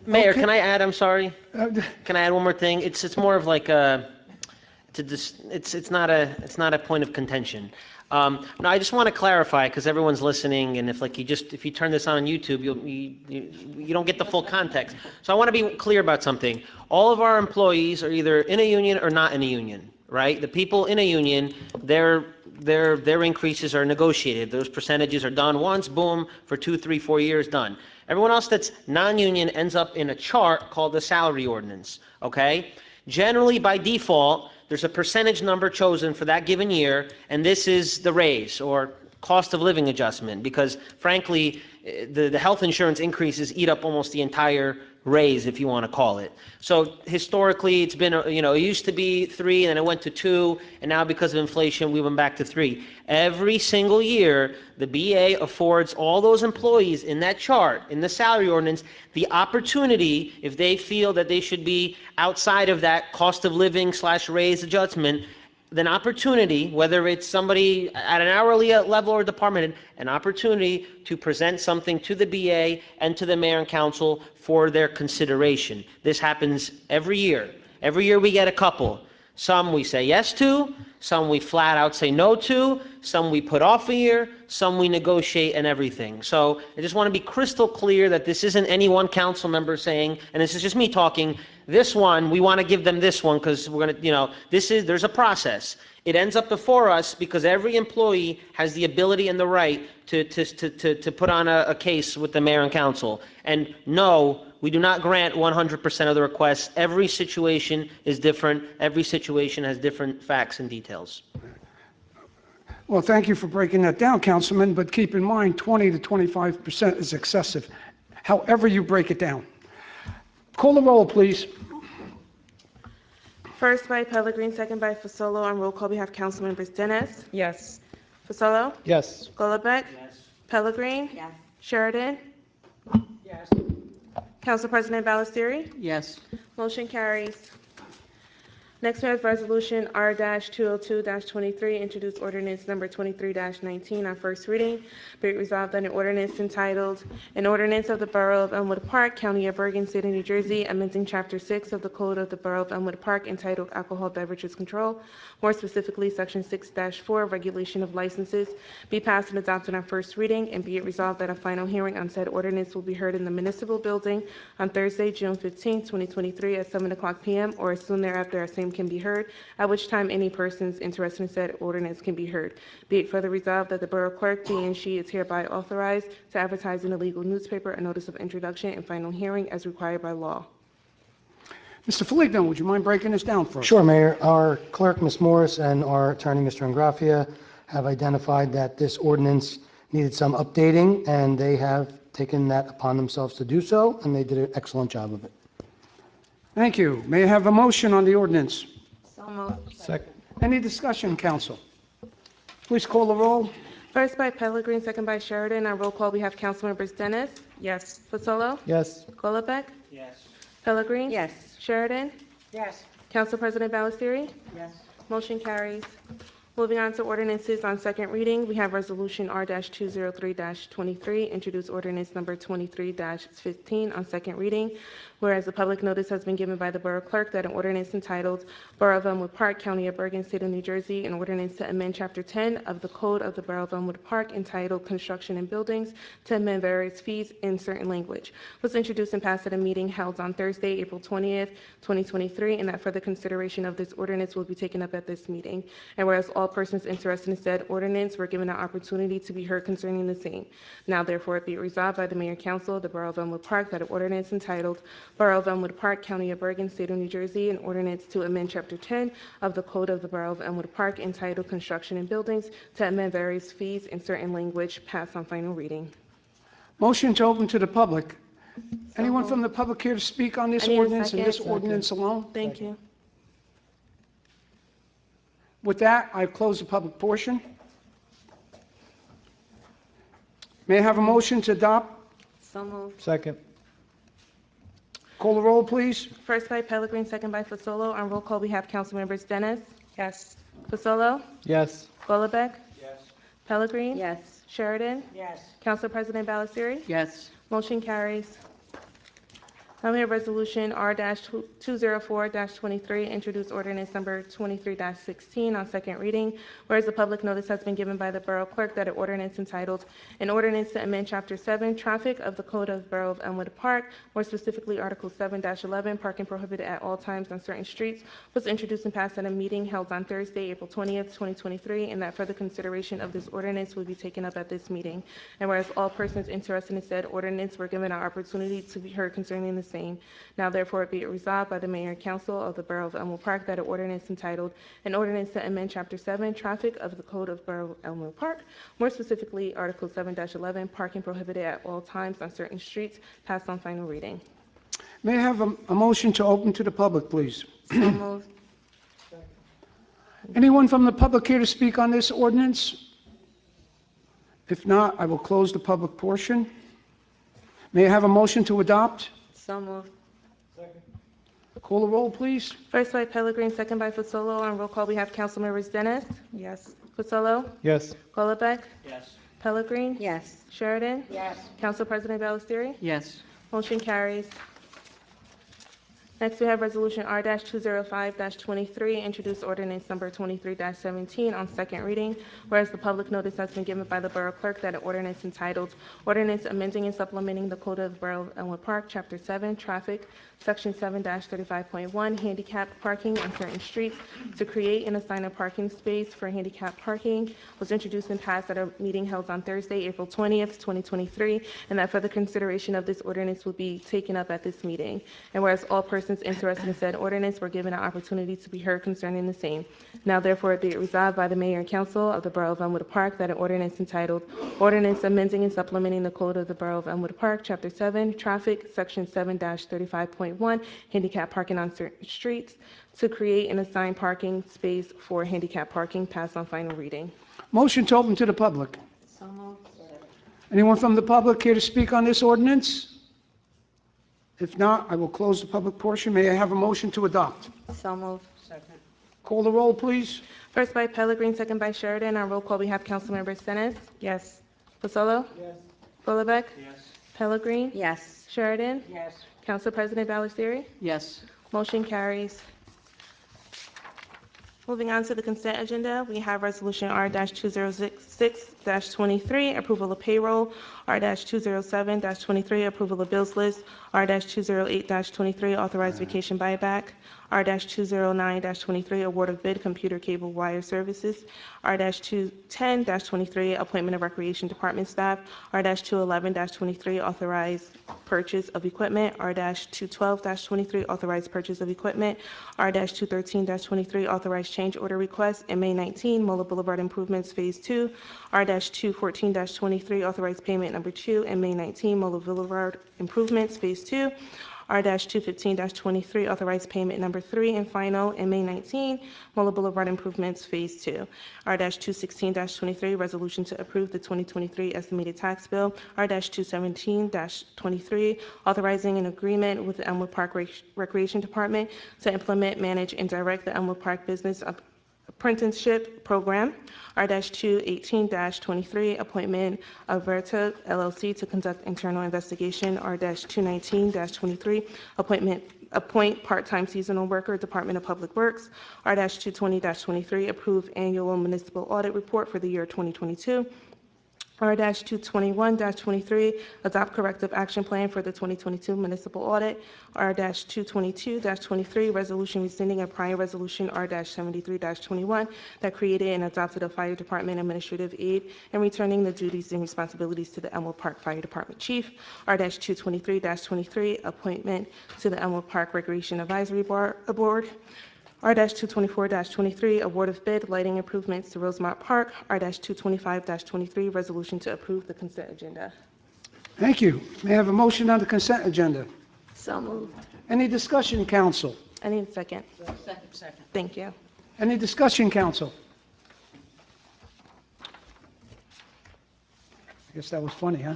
Mayor, can I add? I'm sorry. Can I add one more thing? It's more of like it's not a point of contention. No, I just want to clarify because everyone's listening, and if you turn this on YouTube, you don't get the full context. So I want to be clear about something. All of our employees are either in a union or not in a union, right? The people in a union, their increases are negotiated. Those percentages are done once, boom, for 2, 3, 4 years, done. Everyone else that's non-union ends up in a chart called the salary ordinance, okay? Generally, by default, there's a percentage number chosen for that given year, and this is the raise or cost of living adjustment because, frankly, the health insurance increases eat up almost the entire raise, if you want to call it. So historically, it's been, it used to be 3, and then it went to 2, and now because of inflation, we went back to 3. Every single year, the BA affords all those employees in that chart, in the salary ordinance, the opportunity, if they feel that they should be outside of that cost of living / raise adjustment, an opportunity, whether it's somebody at an hourly level or department, an opportunity to present something to the BA and to the mayor and council for their consideration. This happens every year. Every year we get a couple. Some we say yes to, some we flat out say no to, some we put off a year, some we negotiate and everything. So I just want to be crystal clear that this isn't any one council member saying, and this is just me talking, this one, we want to give them this one because we're going to, there's a process. It ends up before us because every employee has the ability and the right to put on a case with the mayor and council. And no, we do not grant 100% of the requests. Every situation is different. Every situation has different facts and details. Well, thank you for breaking that down, Councilman, but keep in mind, 20 to 25% is excessive, however you break it down. Call the roll, please. First by Pellegrin, second by Fasolo. On roll call, we have council members Dennis. Yes. Fasolo. Yes. Golombek. Yes. Pellegrin. Yes. Sheridan. Yes. Council President Ballesteri. Yes. Motion carries. Next, we have Resolution R-202-23, introduced ordinance number 23-19 on first reading. Be it resolved that an ordinance entitled, An Ordinance of the Borough of Elmwood Park, County of Bergen, State of New Jersey, amending Chapter 6 of the Code of the Borough of Elmwood Park entitled Alcohol Beverages Control, more specifically Section 6-4, Regulation of Licenses, be passed and adopted on first reading, and be it resolved that a final hearing on said ordinance will be heard in the municipal building on Thursday, June 15, 2023 at 7:00 p.m. or as soon thereafter at same p.m. can be heard, at which time any persons interested in said ordinance can be heard. Be it further resolved that the Borough Clerk be and she is hereby authorized to advertise in the legal newspaper a notice of introduction and final hearing as required by law. Mr. Feligno, would you mind breaking this down for us? Sure, Mayor. Our clerk, Ms. Morris, and our attorney, Mr. Ingraffia, have identified that this ordinance needed some updating, and they have taken that upon themselves to do so, and they did an excellent job of it. Thank you. May I have a motion on the ordinance? So moved. Second. Any discussion, council? Please call the roll. First by Pellegrin, second by Sheridan. On roll call, we have council members Dennis. Yes. Fasolo. Yes. Golubek. Yes. Pellegrin. Yes. Sheridan. Yes. Council President Ballasteri. Yes. Motion carries. Moving on to ordinances on second reading, we have Resolution R-203-23, introduced ordinance number 23-15 on second reading, whereas a public notice has been given by the Borough Clerk that an ordinance entitled Borough of Elmwood Park, County of Bergen, State of New Jersey, an ordinance to amend Chapter 10 of the Code of the Borough of Elmwood Park entitled Construction and Buildings to amend various fees in certain language, was introduced and passed at a meeting held on Thursday, April 20th, 2023, and that further consideration of this ordinance will be taken up at this meeting. And whereas all persons interested in said ordinance were given an opportunity to be heard concerning the same. Now therefore it be it resolved by the Mayor and Council of the Borough of Elmwood Park that an ordinance entitled Borough of Elmwood Park, County of Bergen, State of New Jersey, an ordinance to amend Chapter 10 of the Code of the Borough of Elmwood Park entitled Construction and Buildings to amend various fees in certain language passed on final reading. Motion to open to the public. Anyone from the public here to speak on this I need a ordinance and this second. ordinance alone? Thank you. With that, I close the public portion. May I have a motion to adopt? So moved. Second. Call the roll, please. First by Pellegrin, second by Fasolo. On roll call, we have council members Dennis. Yes. Fasolo. Yes. Golubek. Yes. Pellegrin. Yes. Sheridan. Yes. Council President Ballasteri. Yes. Motion carries. Now we have Resolution R-204-23, introduced ordinance number 23-16 on second reading, whereas a public notice has been given by the Borough Clerk that an ordinance entitled, an ordinance to amend Chapter 7, Traffic of the Code of the Borough of Elmwood Park, more specifically Article 7-11, parking prohibited at all times on certain streets, was introduced and passed at a meeting held on Thursday, April 20th, 2023, and that further consideration of this ordinance will be taken up at this meeting. And whereas all persons interested in said ordinance were given an opportunity to be heard concerning the same. Now therefore be it resolved by the Mayor and Council of the Borough of Elmwood Park that an ordinance entitled, an ordinance to amend Chapter 7, Traffic of the Code of the Borough of Elmwood Park, more specifically Article 7-11, parking prohibited at all times on certain streets, passed on final reading. May I have a motion to open to the public, please? So moved. Anyone from the public here to speak on this ordinance? If not, I will close the public portion. May I have a motion to adopt? So moved. Call the roll, please. First by Pellegrin, second by Fasolo. On roll call, we have council members Dennis. Yes. Fasolo. Yes. Golubek. Yes. Pellegrin. Yes. Sheridan. Yes. Council President Ballasteri. Yes. Motion carries. Next, we have Resolution R-205-23, introduced ordinance number 23-17 on second reading, whereas the public notice has been given by the Borough Clerk that an ordinance entitled, Ordinance Amending and Supplementing the Code of the Borough of Elmwood Park, Chapter 7, Traffic, Section 7-35.1, Handicapped Parking on Certain Streets, to create and assign a parking space for handicapped parking, was introduced and passed at a meeting held on Thursday, April 20th, 2023, and that further consideration of this ordinance will be taken up at this meeting. And whereas all persons interested in said ordinance were given an opportunity to be heard concerning the same. Now therefore be it resolved by the Mayor and Council of the Borough of Elmwood Park that an ordinance entitled, Ordinance Amending and Supplementing the Code of the Borough of Elmwood Park, Chapter 7, Traffic, Section 7-35.1, Handicap Parking on Certain Streets, to create and assign parking space for handicap parking, passed on final reading. Motion to open to the public. So moved. Anyone from the public here to speak on this ordinance? If not, I will close the public portion. May I have a motion to adopt? So moved. Second. Call the roll, please. First by Pellegrin, second by Sheridan. On roll call, we have Councilmember Dennis. Yes. Fasolo. Yes. Golubek. Yes. Pellegrin. Yes. Sheridan. Yes. Council President Ballasteri. Yes. Motion carries. Moving on to the consent agenda, we have Resolution R-2066-23, approval of payroll, R-207-23, approval of bills list, R-208-23, authorized vacation buyback, R-209-23, award of bid computer cable wire services, R-210-23, appointment of recreation department staff, R-211-23, authorized purchase of equipment, R-212-23, authorized purchase of equipment, R-213-23, authorized change order request, and May 19, Mola Boulevard Improvements Phase 2, R-214-23, authorized payment number 2, and May 19, Mola Boulevard Improvements Phase 2, R-215-23, authorized payment number 3 and final, and May 19, Mola Boulevard Improvements Phase 2. R-216-23, resolution to approve the 2023 estimated tax bill. R-217-23, authorizing an agreement with the Elmwood Park Recreation Department to implement, manage, and direct the Elmwood Park Business Apprenticeship Program. R-218-23, appointment of Verta LLC to conduct internal investigation. R-219-23, appoint part-time seasonal worker, Department of Public Works. R-220-23, approve annual municipal audit report for the year 2022. R-221-23, adopt corrective action plan for the 2022 municipal audit. R-222-23, resolution rescinding a prior resolution R-73-21 that created and adopted a fire department administrative aid and returning the duties and responsibilities to the Elmwood Park Fire Department Chief. R-223-23, appointment to the Elmwood Park Recreation Advisory Board. R-224-23, award of bid lighting improvements to Rosemont Park. R-225-23, resolution to approve the consent agenda. Thank you. May I have a motion on the consent agenda? So moved. Any discussion, council? I need a second. Second. Thank you. Any discussion, council? I guess that was funny, huh?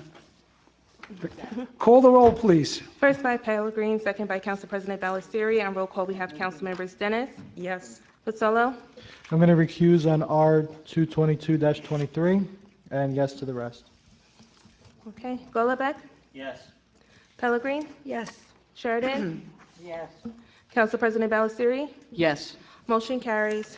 Call the roll, please. First by Pellegrin, second by Council President Ballesteri. On roll call, we have Council members Dennis. Yes. Pizzolo. I'm going to recuse on R-222-23, and yes to the rest. Okay. Golubek. Yes. Pellegrin. Yes. Sheridan. Yes. Council President Ballesteri. Yes. Motion carries.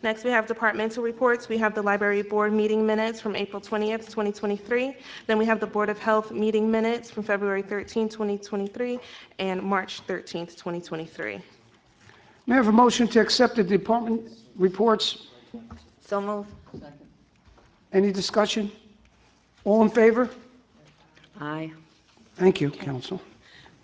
Next, we have departmental reports. We have the Library Board meeting minutes from April 20th, 2023. Then we have the Board of Health meeting minutes from February 13th, 2023, and March 13th, 2023. May I have a motion to accept the department reports? So moved. Any discussion? All in favor? Aye. Thank you, council.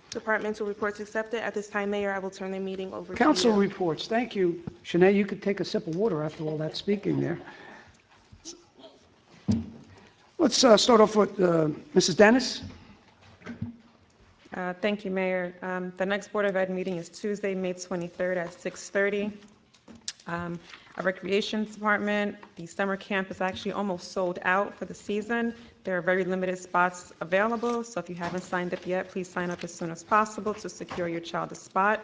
Departmental reports accepted. At this time, Mayor, I will turn the meeting over to you. Council reports, thank you. Shanae, you could take a sip of water after all that speaking there. Let's start off with Mrs. Dennis. Thank you, Mayor. The next Board of Ed meeting is Tuesday, May 23rd at 6:30. Our Recreation Department, the summer camp is actually almost sold out for the season. There are very limited spots available, so if you haven't signed up yet, please sign up as soon as possible to secure your child a spot.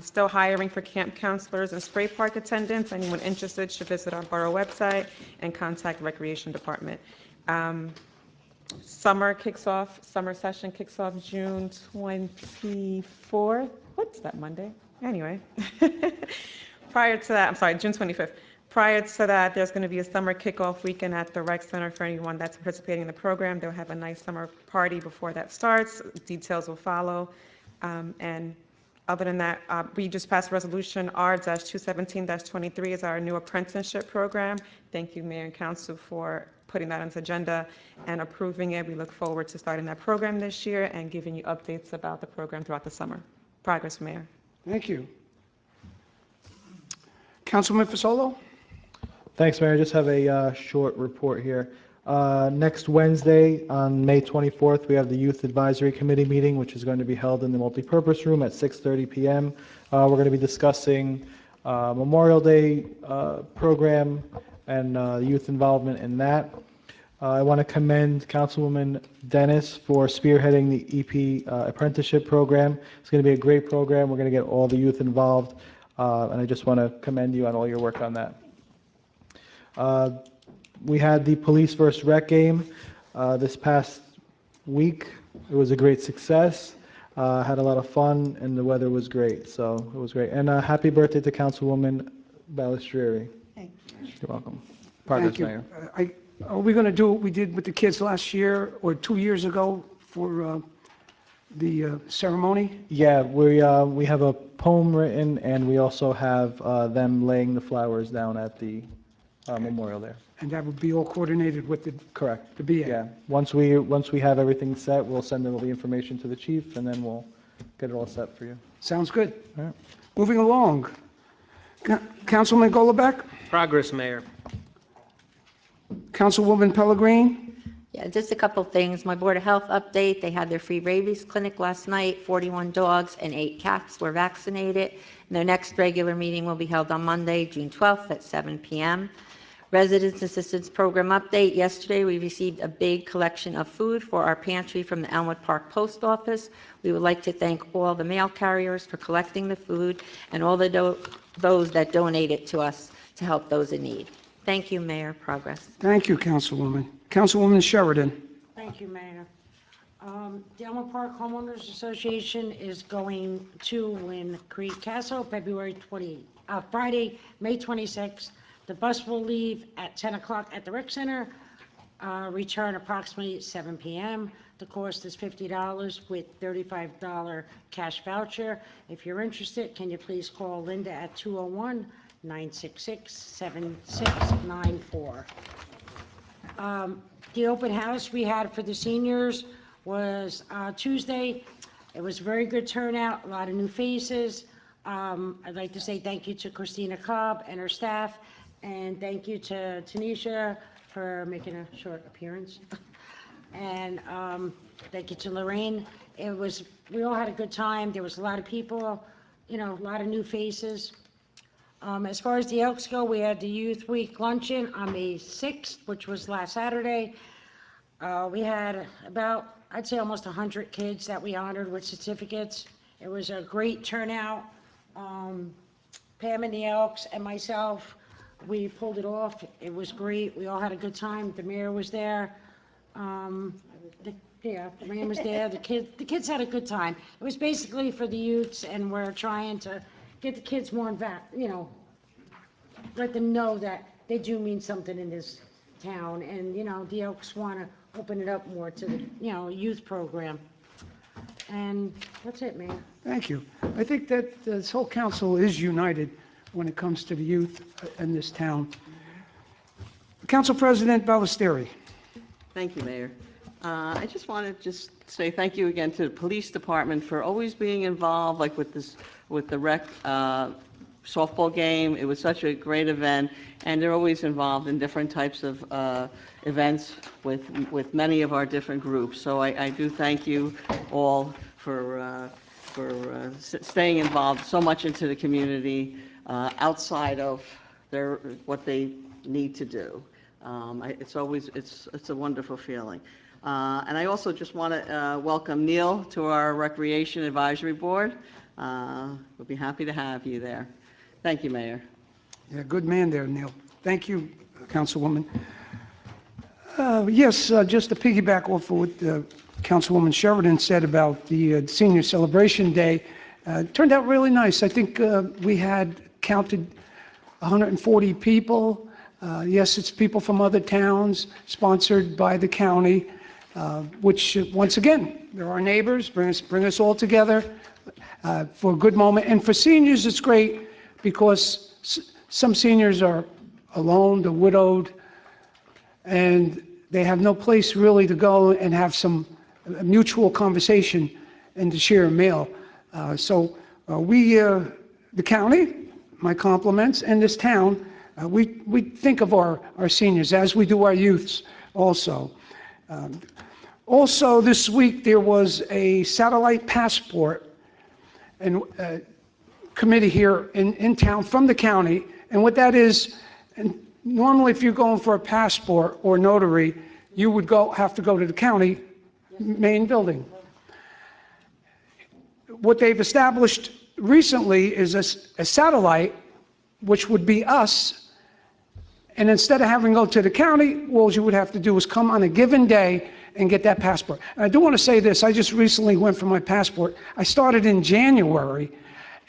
Still hiring for camp counselors and spray park attendants. Anyone interested should visit our borough website and contact the Recreation Department. Summer session kicks off June 24th. What's that, Monday? Anyway. Prior to that, June 25th. Prior to that, there's going to be a summer kickoff weekend at the Rec Center for anyone that's participating in the program. They'll have a nice summer party before that starts. Details will follow. And other than that, we just passed resolution R-217-23 is our new apprenticeship program. Thank you, Mayor and Council, for putting that on the agenda and approving it. We look forward to starting that program this year and giving you updates about the program throughout the summer. Progress, Mayor. Thank you. Councilman Fasolo? Thanks, Mayor. I just have a short report here. Next Wednesday, on May 24th, we have the Youth Advisory Committee meeting, which is going to be held in the multipurpose room at 6:30 p.m. We're going to be discussing Memorial Day program and youth involvement in that. I want to commend Councilwoman Dennis for spearheading the EP apprenticeship program. It's going to be a great program. We're going to get all the youth involved, and I just want to commend you on all your work on that. We had the Police vs. Rec game this past week. It was a great success. Had a lot of fun, and the weather was great, so it was great. And happy birthday to Councilwoman Balistrieri. Thank You're welcome. Progress, Thank you. Mayor. Are we going to do what we did with the kids last year or 2 years ago for the ceremony? Yeah, we have a poem written, and we also have them laying the flowers down at the memorial there. And that would be all coordinated with the Correct. the BA? Yeah. Once we have everything set, we'll send all the information to the chief, and then we'll get it all set for you. Sounds good. All right. Moving along. Councilman Golombek? Progress, Mayor. Councilwoman Pellegrini? Yeah, just a couple things. My Board of Health update, they had their free rabies clinic last night. 41 dogs and 8 cats were vaccinated. And their next regular meeting will be held on Monday, June 12th at 7 p.m. Residents Assistance Program update. Yesterday, we received a big collection of food for our pantry from the Elmwood Park Post Office. We would like to thank all the mail carriers for collecting the food and all those that donated to us to help those in need. Thank you, Mayor. Progress. Thank you, Councilwoman. Councilwoman Sheridan? Thank you, Mayor. The Elmwood Park Homeowners Association is going to Lynn Creek Castle Friday, May 26th. The bus will leave at 10 o'clock at the rec center, return approximately 7 p.m. The cost is $50 with $35 cash voucher. If you're interested, can you please call Linda at 201-966-7694. The open house we had for the seniors was Tuesday. It was a very good turnout, a lot of new faces. I'd like to say thank you to Christina Cobb and her staff, and thank you to Tanisha for making a short appearance. And thank you to Lorraine. We all had a good time. There was a lot of people, a lot of new faces. As far as the Elks go, we had the Youth Week luncheon on May 6th, which was last Saturday. We had about, I'd say almost 100 kids that we honored with certificates. It was a great turnout. Pam and the Elks and myself, we pulled it off. It was great. We all had a good time. The mayor was there. The mayor was there. The kids had a good time. It was basically for the youths, and we're trying to get the kids more involved, let them know that they do mean something in this town, and, the Elks want to open it up more to the, youth program. And that's it, Mayor. Thank you. I think that this whole council is united when it comes to the youth in this town. Council President Balistrieri. Thank you, Mayor. I just want to say thank you again to the police department for always being involved, like with the rec softball game. It was such a great event, and they're always involved in different types of events with many of our different groups. So I do thank you all for staying involved so much into the community outside of what they need to do. It's a wonderful feeling. And I also just want to welcome Neil to our Recreation Advisory Board. We'll be happy to have you there. Thank you, Mayor. Yeah, good man there, Neil. Thank you, Councilwoman. Yes, just to piggyback off of what Councilwoman Sheridan said about the Senior Celebration Day, it turned out really nice. I think we had counted 140 people. Yes, it's people from other towns, sponsored by the county, which, once again, they're our neighbors, bring us all together for a good moment. And for seniors, it's great because some seniors are alone, they're widowed, and they have no place really to go and have some mutual conversation and to share a meal. So we, the county, my compliments, and this town, we think of our seniors as we do our youths also. Also, this week there was a satellite passport and committee here in town from the county, and what that is, and normally if you're going for a passport or notary, you would have to go to the county main building. What they've established recently is a satellite, which would be us, and instead of having to go to the county, all you would have to do is come on a given day and get that passport. And I do want to say this, I just recently went for my passport. I started in January,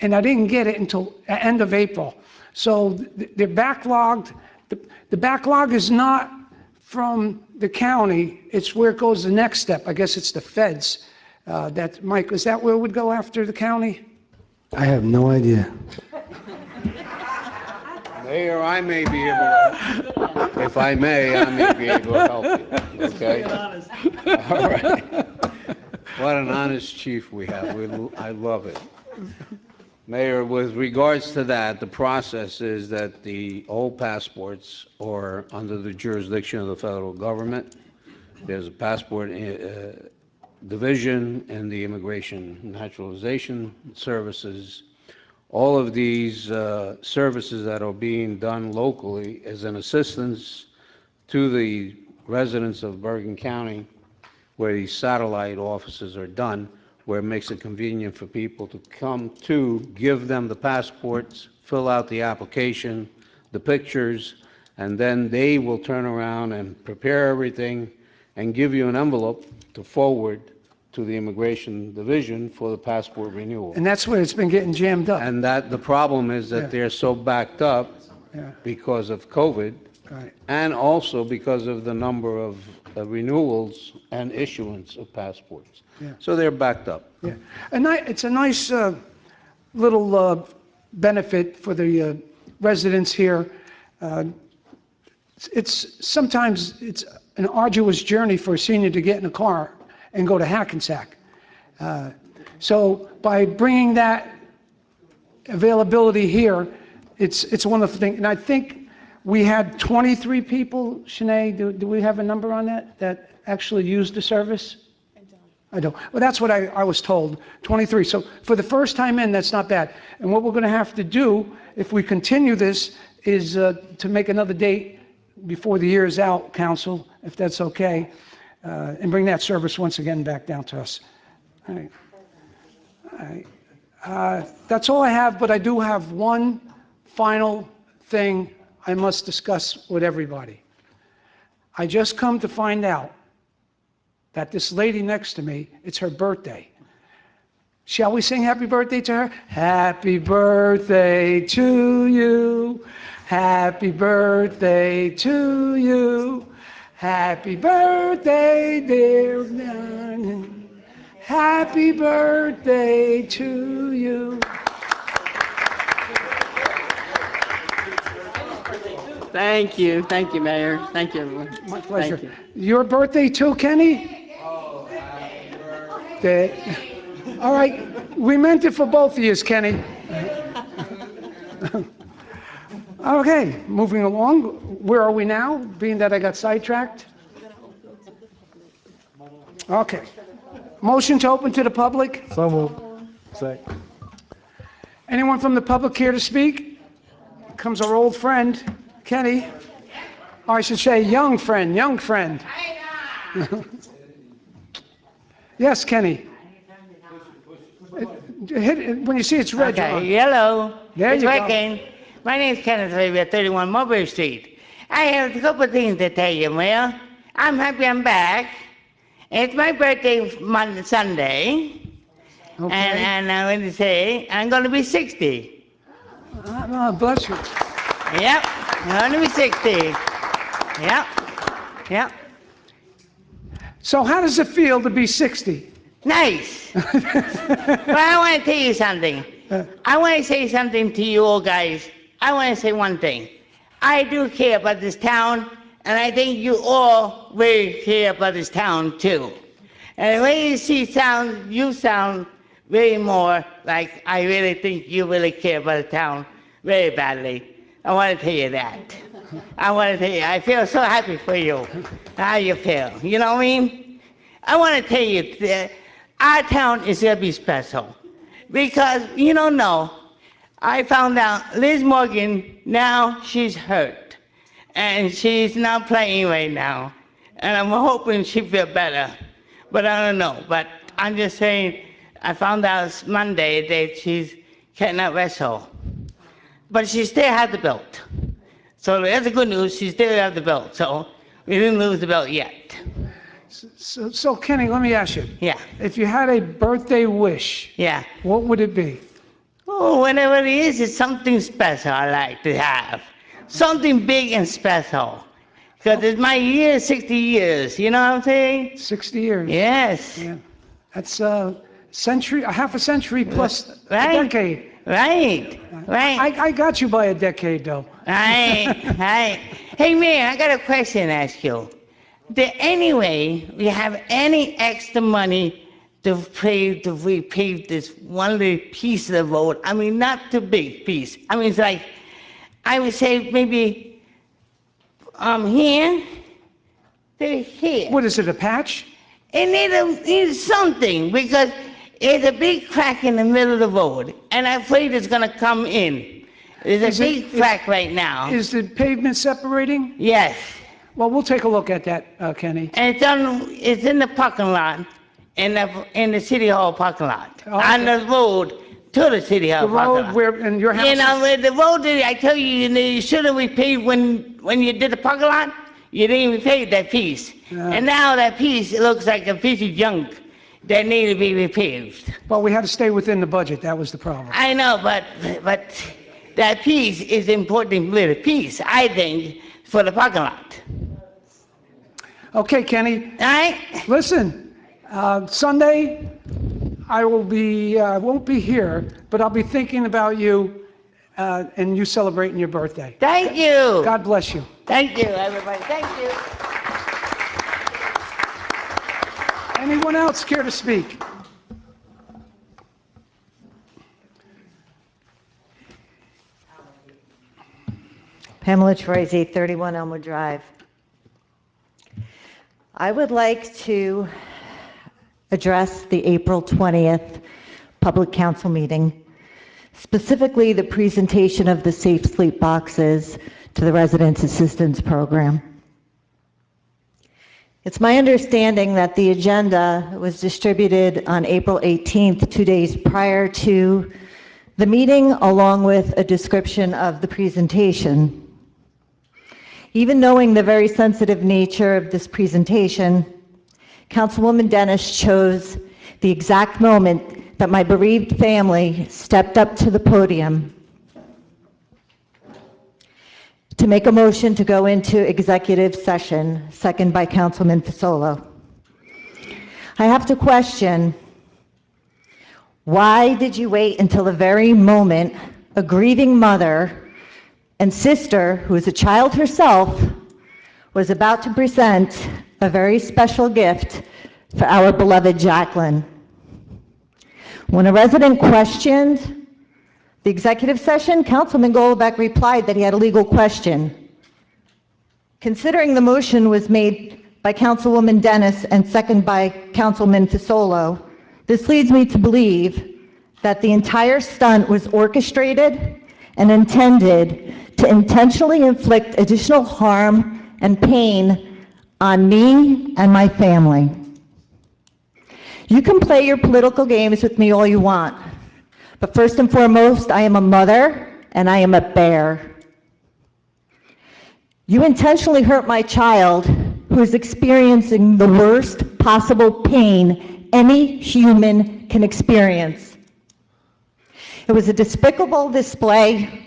and I didn't get it until the end of April. So they're backlogged. The backlog is not from the county, it's where it goes the next step. I guess it's the feds. Mike, is that where it would go after the county? I have no idea. Mayor, I may be able to, if I may be able to help you, okay? All right. What an honest chief we have. I love it. Mayor, with regards to that, the process is that the old passports are under the jurisdiction of the federal government. There's a passport division and the Immigration Naturalization Services. All of these services that are being done locally as an assistance to the residents of Bergen County, where these satellite offices are done, where it makes it convenient for people to come to, give them the passports, fill out the application, the pictures, and then they will turn around and prepare everything and give you an envelope to forward to the Immigration Division for the passport renewal. And that's where it's been getting jammed up. And that the problem is that Yeah. they're so backed up Yeah. because of COVID, Right. and also because of the number of renewals and issuance of passports. Yeah. So they're backed up. Yeah. It's a nice little benefit for the residents here. Sometimes it's an arduous journey for a senior to get in a car and go to Hackensack. So by bringing that availability here, it's a wonderful thing. And I think we had 23 people, Shanae, do we have a number on that actually used the service? I don't. Well, that's what I was told, 23. So for the first time in, that's not bad. And what we're going to have to do, if we continue this, is to make another date before the year is out, council, if that's okay, and bring that service once again back down to us. All right. All right. That's all I have, but I do have one final thing I must discuss with everybody. I just come to find out that this lady next to me, it's her birthday. Shall we sing happy birthday to her? Happy birthday to you. Happy birthday to you. Happy birthday, dear Nan. Happy birthday to you. Thank you, Mayor. Thank you, everyone. My pleasure. Thank Your birthday too, Kenny? All right, we meant it for both of you, Kenny. Okay, moving along. Where are we now, being that I got sidetracked? Okay. Motion to open to the public? So moved. Second. Anyone from the public here to speak? Comes our old friend, Kenny. Or I should say, young friend. Yes, Kenny. Hit it when you see it's red. you're on. Okay, yellow. There It's you go. working. My name is Kenneth Levy at 31 Mulberry Street. I have a couple of things to tell you, Mayor. I'm happy I'm back. It's my birthday Sunday. Okay. And I want to say I'm going to be 60. Bless you. Yep, I'm going to be 60. Yep. So how does it feel to be 60? Nice. But I want to tell you something. I want to say something to you all guys. I want to say one thing. I do care about this town, and I think you all really care about this town too. And the way you sound really more like I really think you really care about the town very badly. I want to tell you that. I feel so happy for you. How you feel? You know what I mean? I want to tell you that our town is going to be special. Because, you don't know, I found out Liz Morgan, now she's hurt. And she's not playing right now. And I'm hoping she feel better. But I don't know. But I'm just saying, I found out Monday that she cannot wrestle. But she still has the belt. So that's the good news, she still has the belt. So we didn't lose the belt yet. So Kenny, let me ask you. Yeah. If you had a birthday wish, yeah, what would it be? Oh, whatever it is, it's something special I like to have. Something big and special. Because it's my year, 60 years, you know what I'm saying? 60 years. Yes. Yeah. That's a century, a half a century plus Right. a decade. Right. I got you by a decade, though. Right. Hey, Mayor, I got a question to ask you. There any way we have any extra money to repave this one little piece of the road? I mean, not too big piece. I mean, it's like, I would say maybe here to here. What is it, a patch? It needs something because it's a big crack in the middle of the road, and I'm afraid it's gonna come in. There's a big crack right now. Is the pavement separating? Yes. Well, we'll take a look at that, Kenny. And it's in the parking lot, in the City Hall parking lot, on the road to the City Hall The parking road lot. where, in your house? You know, where the road, I tell you, you should have repaved when you did the parking lot. You didn't repave that piece. And now that piece, it looks like a piece of junk that needs to be repaved. Well, we had to stay within the budget, that was the problem. I know, but that piece is important little piece, I think, for the parking lot. Okay, Kenny. All right. Listen, Sunday, I won't be here, but I'll be thinking about you and you celebrating your birthday. Thank you. God bless you. Thank you, everybody. Thank you. Anyone else care to speak? Pamela Troisi, 831 Elmwood Drive. I would like to address the April 20th Public Council meeting, specifically the presentation of the Safe Sleep boxes to the Residents Assistance Program. It's my understanding that the agenda was distributed on April 18th, 2 days prior to the meeting, along with a description of the presentation. Even knowing the very sensitive nature of this presentation, Councilwoman Dennis chose the exact moment that my bereaved family stepped up to the podium to make a motion to go into executive session, second by Councilman Fasolo. I have to question, why did you wait until the very moment a grieving mother and sister, who is a child herself, was about to present a very special gift for our beloved Jacqueline? When a resident questioned the executive session, Councilman Goldbeck replied that he had a legal question. Considering the motion was made by Councilwoman Dennis and second by Councilman Fasolo, this leads me to believe that the entire stunt was orchestrated and intended to intentionally inflict additional harm and pain on me and my family. You can play your political games with me all you want, but first and foremost, I am a mother and I am a bear. You intentionally hurt my child who is experiencing the worst possible pain any human can experience. It was a despicable display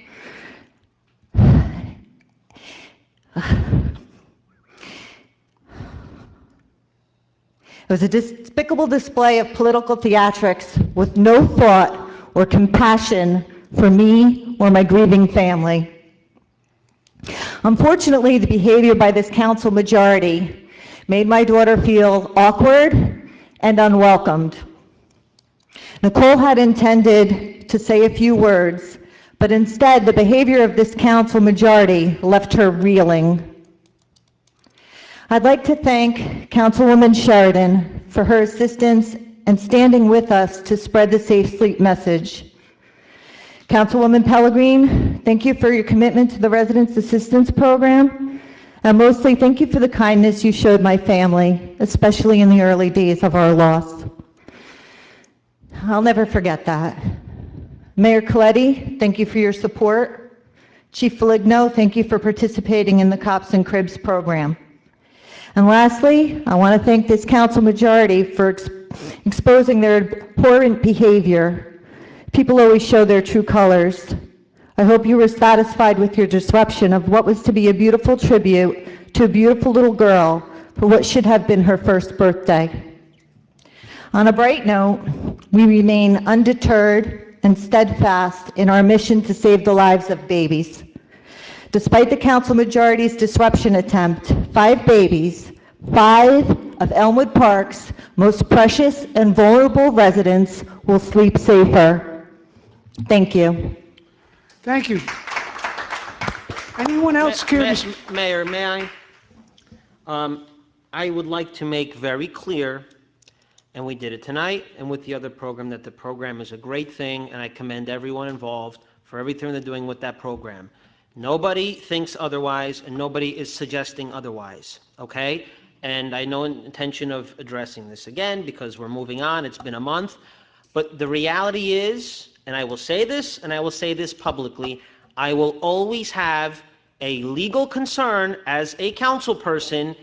It was a despicable display of political theatrics with no thought or compassion for me or my grieving family. Unfortunately, the behavior by this council majority made my daughter feel awkward and unwelcomed. Nicole had intended to say a few words, but instead the behavior of this council majority left her reeling. I'd like to thank Councilwoman Sheridan for her assistance and standing with us to spread the Safe Sleep message. Councilwoman Pellegrin, thank you for your commitment to the Residents Assistance Program, and mostly thank you for the kindness you showed my family, especially in the early days of our loss. I'll never forget that. Mayor Coletti, thank you for your support. Chief Foligno, thank you for participating in the Cops and Cribs program. And lastly, I want to thank this council majority for exposing their abhorrent behavior People always show their true colors. I hope you were satisfied with your disruption of what was to be a beautiful tribute to a beautiful little girl for what should have been her first birthday. On a bright note, we remain undeterred and steadfast in our mission to save the lives of babies. Despite the council majority's disruption attempt, 5 babies, 5 of Elmwood Park's most precious and vulnerable residents will sleep safer. Thank you. Thank you. Anyone else care to... Mayor, may I? I would like to make very clear, and we did it tonight and with the other program, that the program is a great thing, and I commend everyone involved for everything they're doing with that program. Nobody thinks otherwise, and nobody is suggesting otherwise, okay? And I know intention of addressing this again because we're moving on. It's been a month. But the reality is, and I will say this, and I will say this publicly, I will always have a legal concern as a council person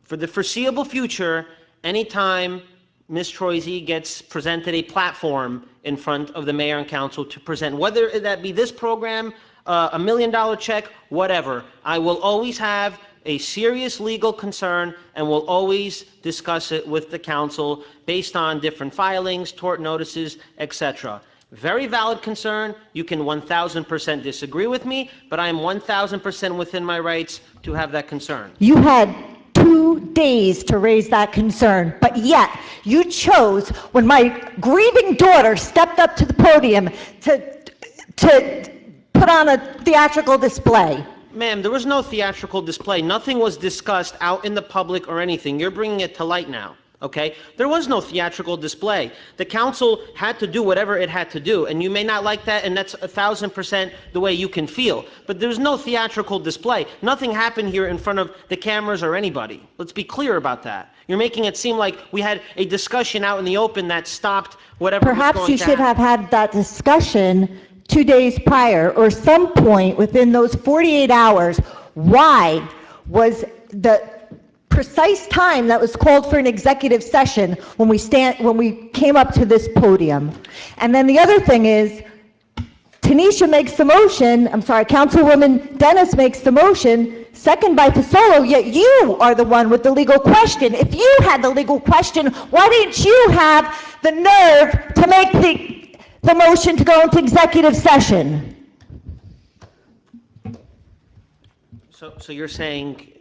for the foreseeable future anytime Ms. Troisi gets presented a platform in front of the mayor and council to present, whether that be this program, $1 million check, whatever. I will always have a serious legal concern and will always discuss it with the council based on different filings, tort notices, etc. Very valid concern. You can 1,000% disagree with me, but I am 1,000% within my rights to have that concern. You had 2 days to raise that concern, but yet you chose, when my grieving daughter stepped up to the podium, to put on a theatrical display. Ma'am, there was no theatrical display. Nothing was discussed out in the public or anything. You're bringing it to light now, okay? There was no theatrical display. The council had to do whatever it had to do, and you may not like that, and that's 1,000% the way you can feel. But there's no theatrical display. Nothing happened here in front of the cameras or anybody. Let's be clear about that. You're making it seem like we had a discussion out in the open that stopped whatever was Perhaps going you to should happen. have had that discussion 2 days prior, or some point within those 48 hours. Why was the precise time that was called for an executive session when we came up to this podium? And then the other thing is, Tanisha makes the motion, Councilwoman Dennis makes the motion, second by Fasolo, yet you are the one with the legal question. If you had the legal question, why didn't you have the nerve to make the motion to go into executive session? So you're saying,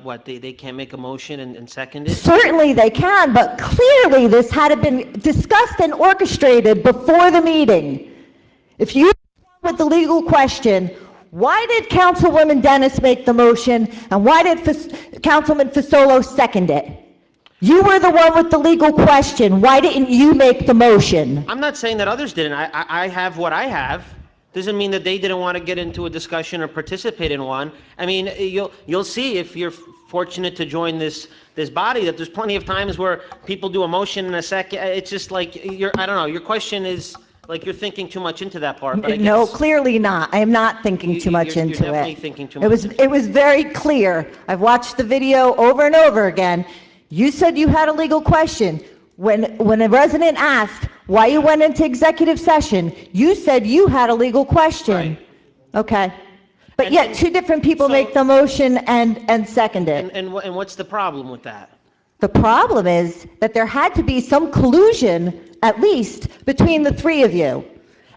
what, they can't make a motion and second it? Certainly they can, but clearly this had been discussed and orchestrated before the meeting. If you with the legal question, why did Councilwoman Dennis make the motion, and why did Councilman Fasolo second it? You were the one with the legal question. Why didn't you make the motion? I'm not saying that others didn't. I have what I have. Doesn't mean that they didn't want to get into a discussion or participate in one. I mean, you'll see if you're fortunate to join this body that there's plenty of times where people do a motion in a second. It's just like I don't know. Your question is like you're thinking too much into that part. But I No, guess clearly not. I am not thinking too much you're into definitely it. thinking too It much. was very clear. I've watched the video over and over again. You said you had a legal question. When a resident asked why you went into executive session, you said you had a legal question. Right. Okay. But yet 2 different people make the motion and second it. And what's the problem with that? The problem is that there had to be some collusion, at least, between the 3 of you.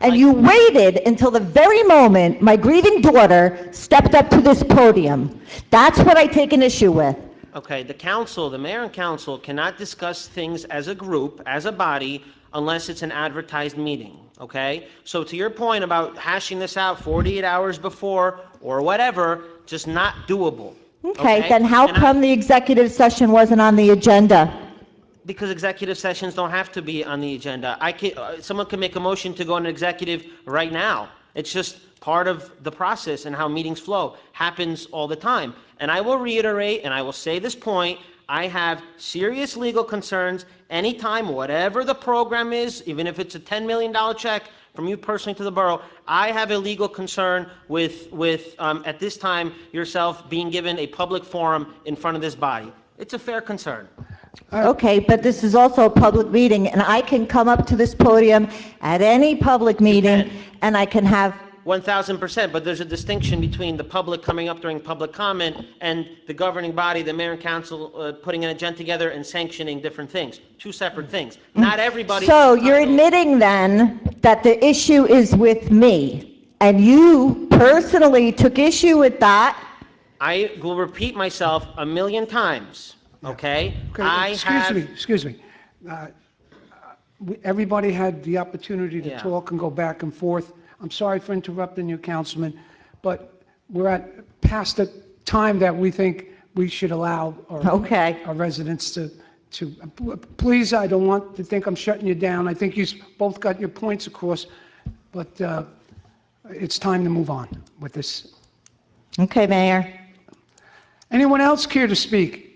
And you waited until the very moment my grieving daughter stepped up to this podium. That's what I take an issue with. Okay, the mayor and council cannot discuss things as a group, as a body, unless it's an advertised meeting, okay? So to your point about hashing this out 48 hours before or whatever, just not doable. Okay, then how come the executive session wasn't on the agenda? Because executive sessions don't have to be on the agenda. Someone can make a motion to go on an executive right now. It's just part of the process and how meetings flow. Happens all the time. And I will reiterate, and I will say this point, I have serious legal concerns anytime, whatever the program is, even if it's a $10 million check from you personally to the borough, I have a legal concern with at this time, yourself being given a public forum in front of this body. It's a fair concern. Okay, but this is also a public meeting, and I can come up to this podium at any public meeting, and I can have 1,000%, but there's a distinction between the public coming up during public comment and the governing body, the mayor and council, putting an agenda together and sanctioning different things. Two separate things. Not everybody. So you're admitting then that the issue is with me, and you personally took issue with that? I will repeat myself a million times, okay? Okay, excuse me. Everybody had the opportunity to Yeah. talk and go back and forth. I'm sorry for interrupting you, Councilman, but we're past the time that we think we should allow our residents to, please, I don't want to think I'm shutting you down. I think you both got your points across, but it's time to move on with this. Okay, Mayor. Anyone else care to speak?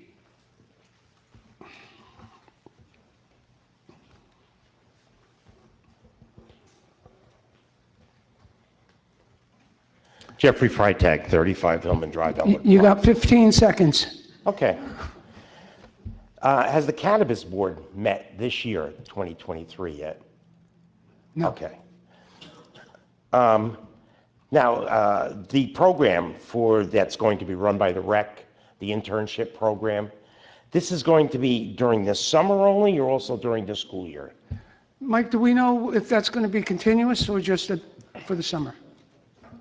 Jeffrey Freitag, 35 Hillman Drive, Elmwood. You got 15 seconds. Okay. Has the Cannabis Board met this year, 2023, yet? No. Okay. Now, the program that's going to be run by the rec, the internship program, this is going to be during the summer only or also during the school year? Mike, do we know if that's going to be continuous or just for the summer?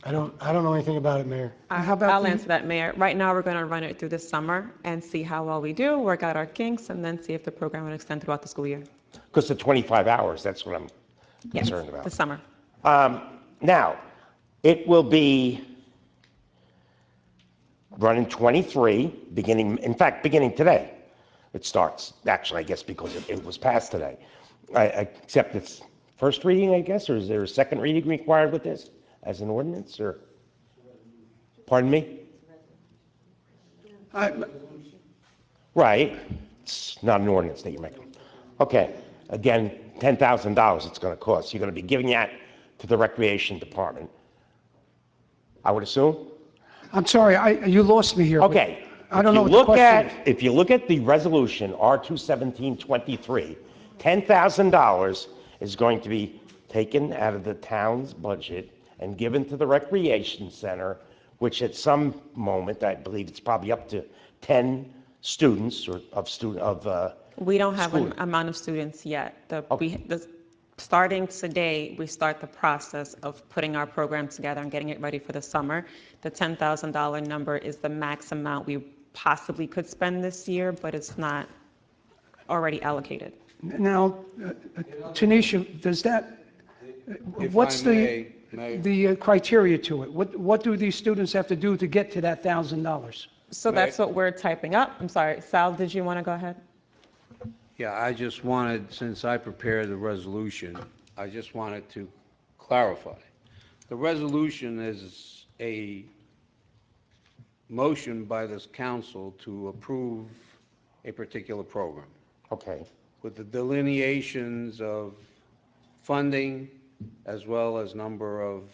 I don't know anything about it, Mayor. I'll answer that, Mayor. Right now, we're going to run it through the summer and see how well we do, work out our kinks, and then see if the program will extend throughout the school year. Because the 25 hours, that's what I'm concerned about. The summer. Now, it will be running 23, beginning today. It starts, actually, I guess, because it was passed today. Except it's first reading, I guess, or is there a second reading required with this as an ordinance, or? Pardon me? Right. It's not an ordinance that you're making. Okay. Again, $10,000 it's going to cost. You're going to be giving that to the Recreation Department, I would assume? I'm sorry, you lost me here. Okay. I don't know what the question is. If you look at the resolution, R21723, $10,000 is going to be taken out of the town's budget and given to the Recreation Center, which at some moment, I believe it's probably up to 10 students We don't have school. an amount of students yet. Starting today, we start the process of putting our program together and getting it ready for the summer. The $10,000 number is the max amount we possibly could spend this year, but it's not already allocated. Now, Tanisha, does that, what's the criteria to it? What do these students have to do to get to that $1,000? So that's what we're typing up. I'm sorry, Sal, did you want to go ahead? Yeah, I just wanted, since I prepared the resolution, I just wanted to clarify. The resolution is a motion by this council to approve a particular program. Okay. With the delineations of funding as well as number of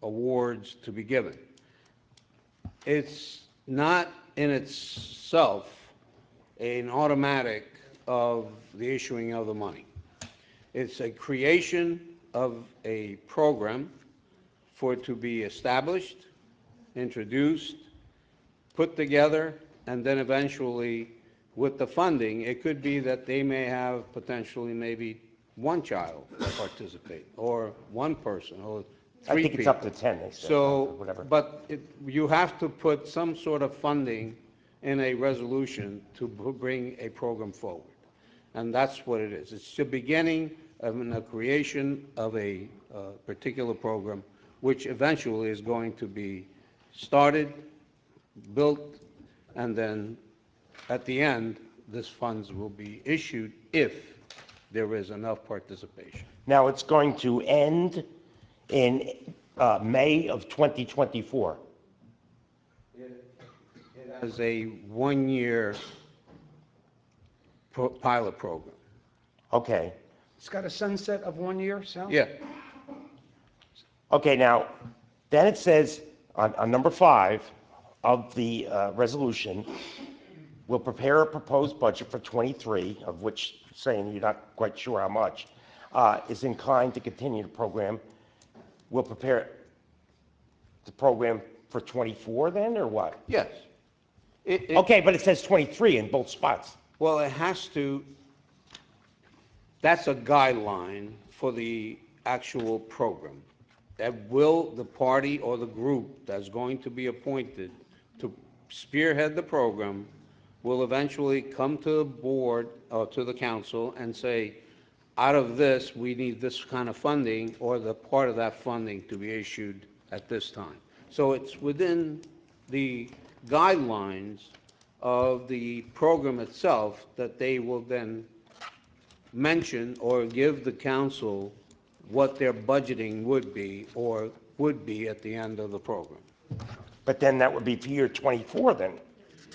awards to be given. It's not in itself an automatic of the issuing of the money. It's a creation of a program for it to be established, introduced, put together, and then eventually with the funding, it could be that they may have potentially maybe one child participate, or one person, or I three think it's up to 10, they said, So, whatever. but you have to put some sort of funding in a resolution to bring a program forward. And that's what it is. It's the beginning of the creation of a particular program, which eventually is going to be started, built, and then at the end, this funds will be issued if there is enough participation. Now, it's going to end in May of 2024. As a one-year pilot program. Okay. It's got a sunset of 1 year, Sal? Yeah. Okay, now, then it says on number 5 of the resolution, will prepare a proposed budget for '23, of which saying you're not quite sure how much, is inclined to continue the program. Will prepare the program for '24 then, or what? Yes. Okay, but it says '23 in both spots. Well, it has to, that's a guideline for the actual program. That will, the party or the group that's going to be appointed to spearhead the program will eventually come to the board or to the council and say, out of this, we need this kind of funding, or the part of that funding to be issued at this time. So it's within the guidelines of the program itself that they will then mention or give the council what their budgeting would be or would be at the end of the program. But then that would be for year '24 then.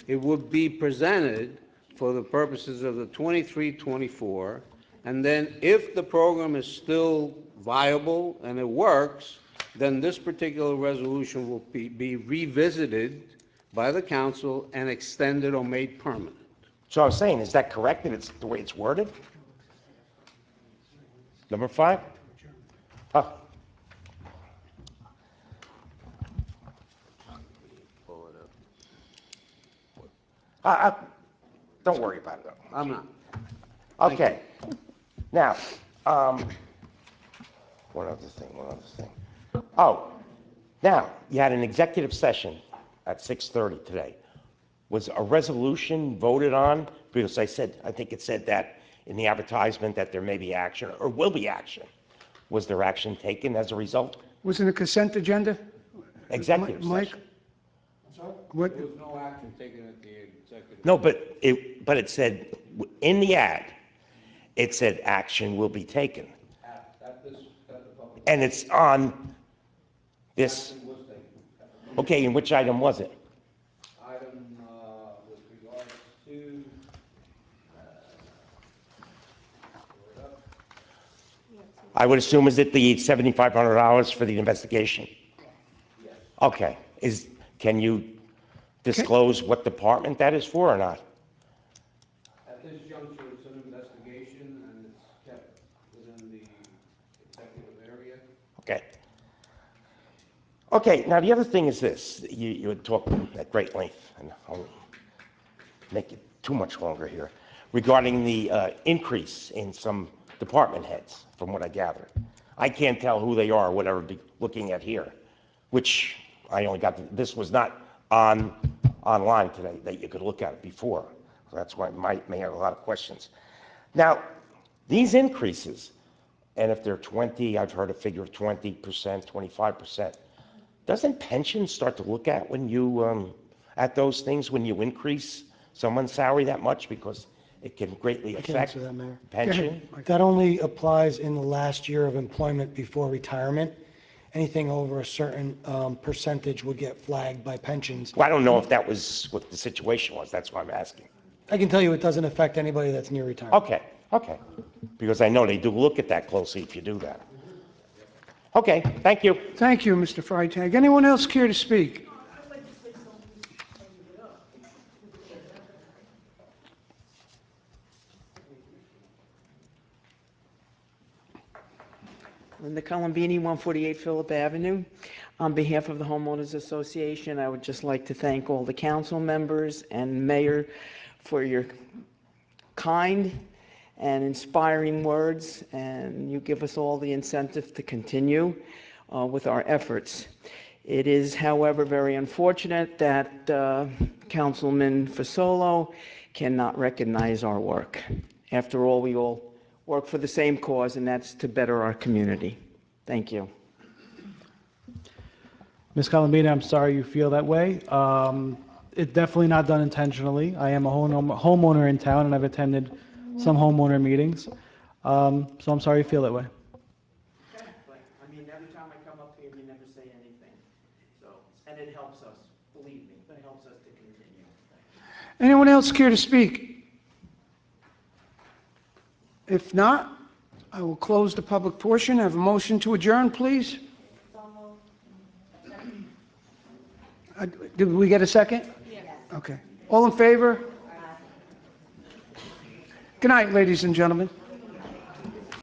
It would be presented for the purposes of the '23-24, and then if the program is still viable and it works, then this particular resolution will be revisited by the council and extended or made permanent. So I was saying, is that correct, that it's the way it's worded? Number 5? Oh. Don't worry about it. I'm not. Okay. Now, one other thing. Oh, now, you had an executive session at 6:30 today. Was a resolution voted on? Because I think it said that in the advertisement that there may be action or will be action. Was there action taken as a result? Was it a consent agenda? Executive Mike? session. What? There was no action taken at the executive. No, but it said, in the ad, it said action will be taken. And it's on this. Okay, and which item was it? Item with regards to, I would assume, is it the $7,500 for the investigation? yes. Okay, can you disclose what department that is for or not? At this juncture, it's an investigation and it's kept within the executive area. Okay. Okay, now the other thing is this, you had talked at great length, and I'll make it too much longer here, regarding the increase in some department heads, from what I gathered. I can't tell who they are, whatever, looking at here, which I only got, this was not online today, that you could look at it before. So that's why I may have a lot of questions. Now, these increases, and if they're 20, I've heard a figure of 20%, 25%, doesn't pensions start to look at when you, at those things, when you increase someone's salary that much, because it can greatly I can affect answer that, Mayor. pension? That only applies in the last year of employment before retirement. Anything over a certain percentage would get flagged by pensions. Well, I don't know if that was what the situation was, that's why I'm asking. I can tell you it doesn't affect anybody that's near retirement. Okay, because I know they do look at that closely if you do that. Okay, thank you. Thank you, Mr. Freitag. Anyone else care to speak? Linda Colombini, 148 Phillip Avenue. On behalf of the Homeowners Association, I would just like to thank all the council members and mayor for your kind and inspiring words, and you give us all the incentive to continue with our efforts. It is, however, very unfortunate that Councilman Fasolo cannot recognize our work. After all, we all work for the same cause, and that's to better our community. Thank you. Ms. Colombina, I'm sorry you feel that way. It's definitely not done intentionally. I am a homeowner in town, and I've attended some homeowner meetings. So I'm sorry you feel that way. I mean, every time I come up here, you never say anything. So, and it helps us, believe me, it helps us to continue. Anyone else care to speak? If not, I will close the public portion. Have a motion to adjourn, please. Did we get a second? Yes. Okay. All in favor? Good night, ladies and gentlemen.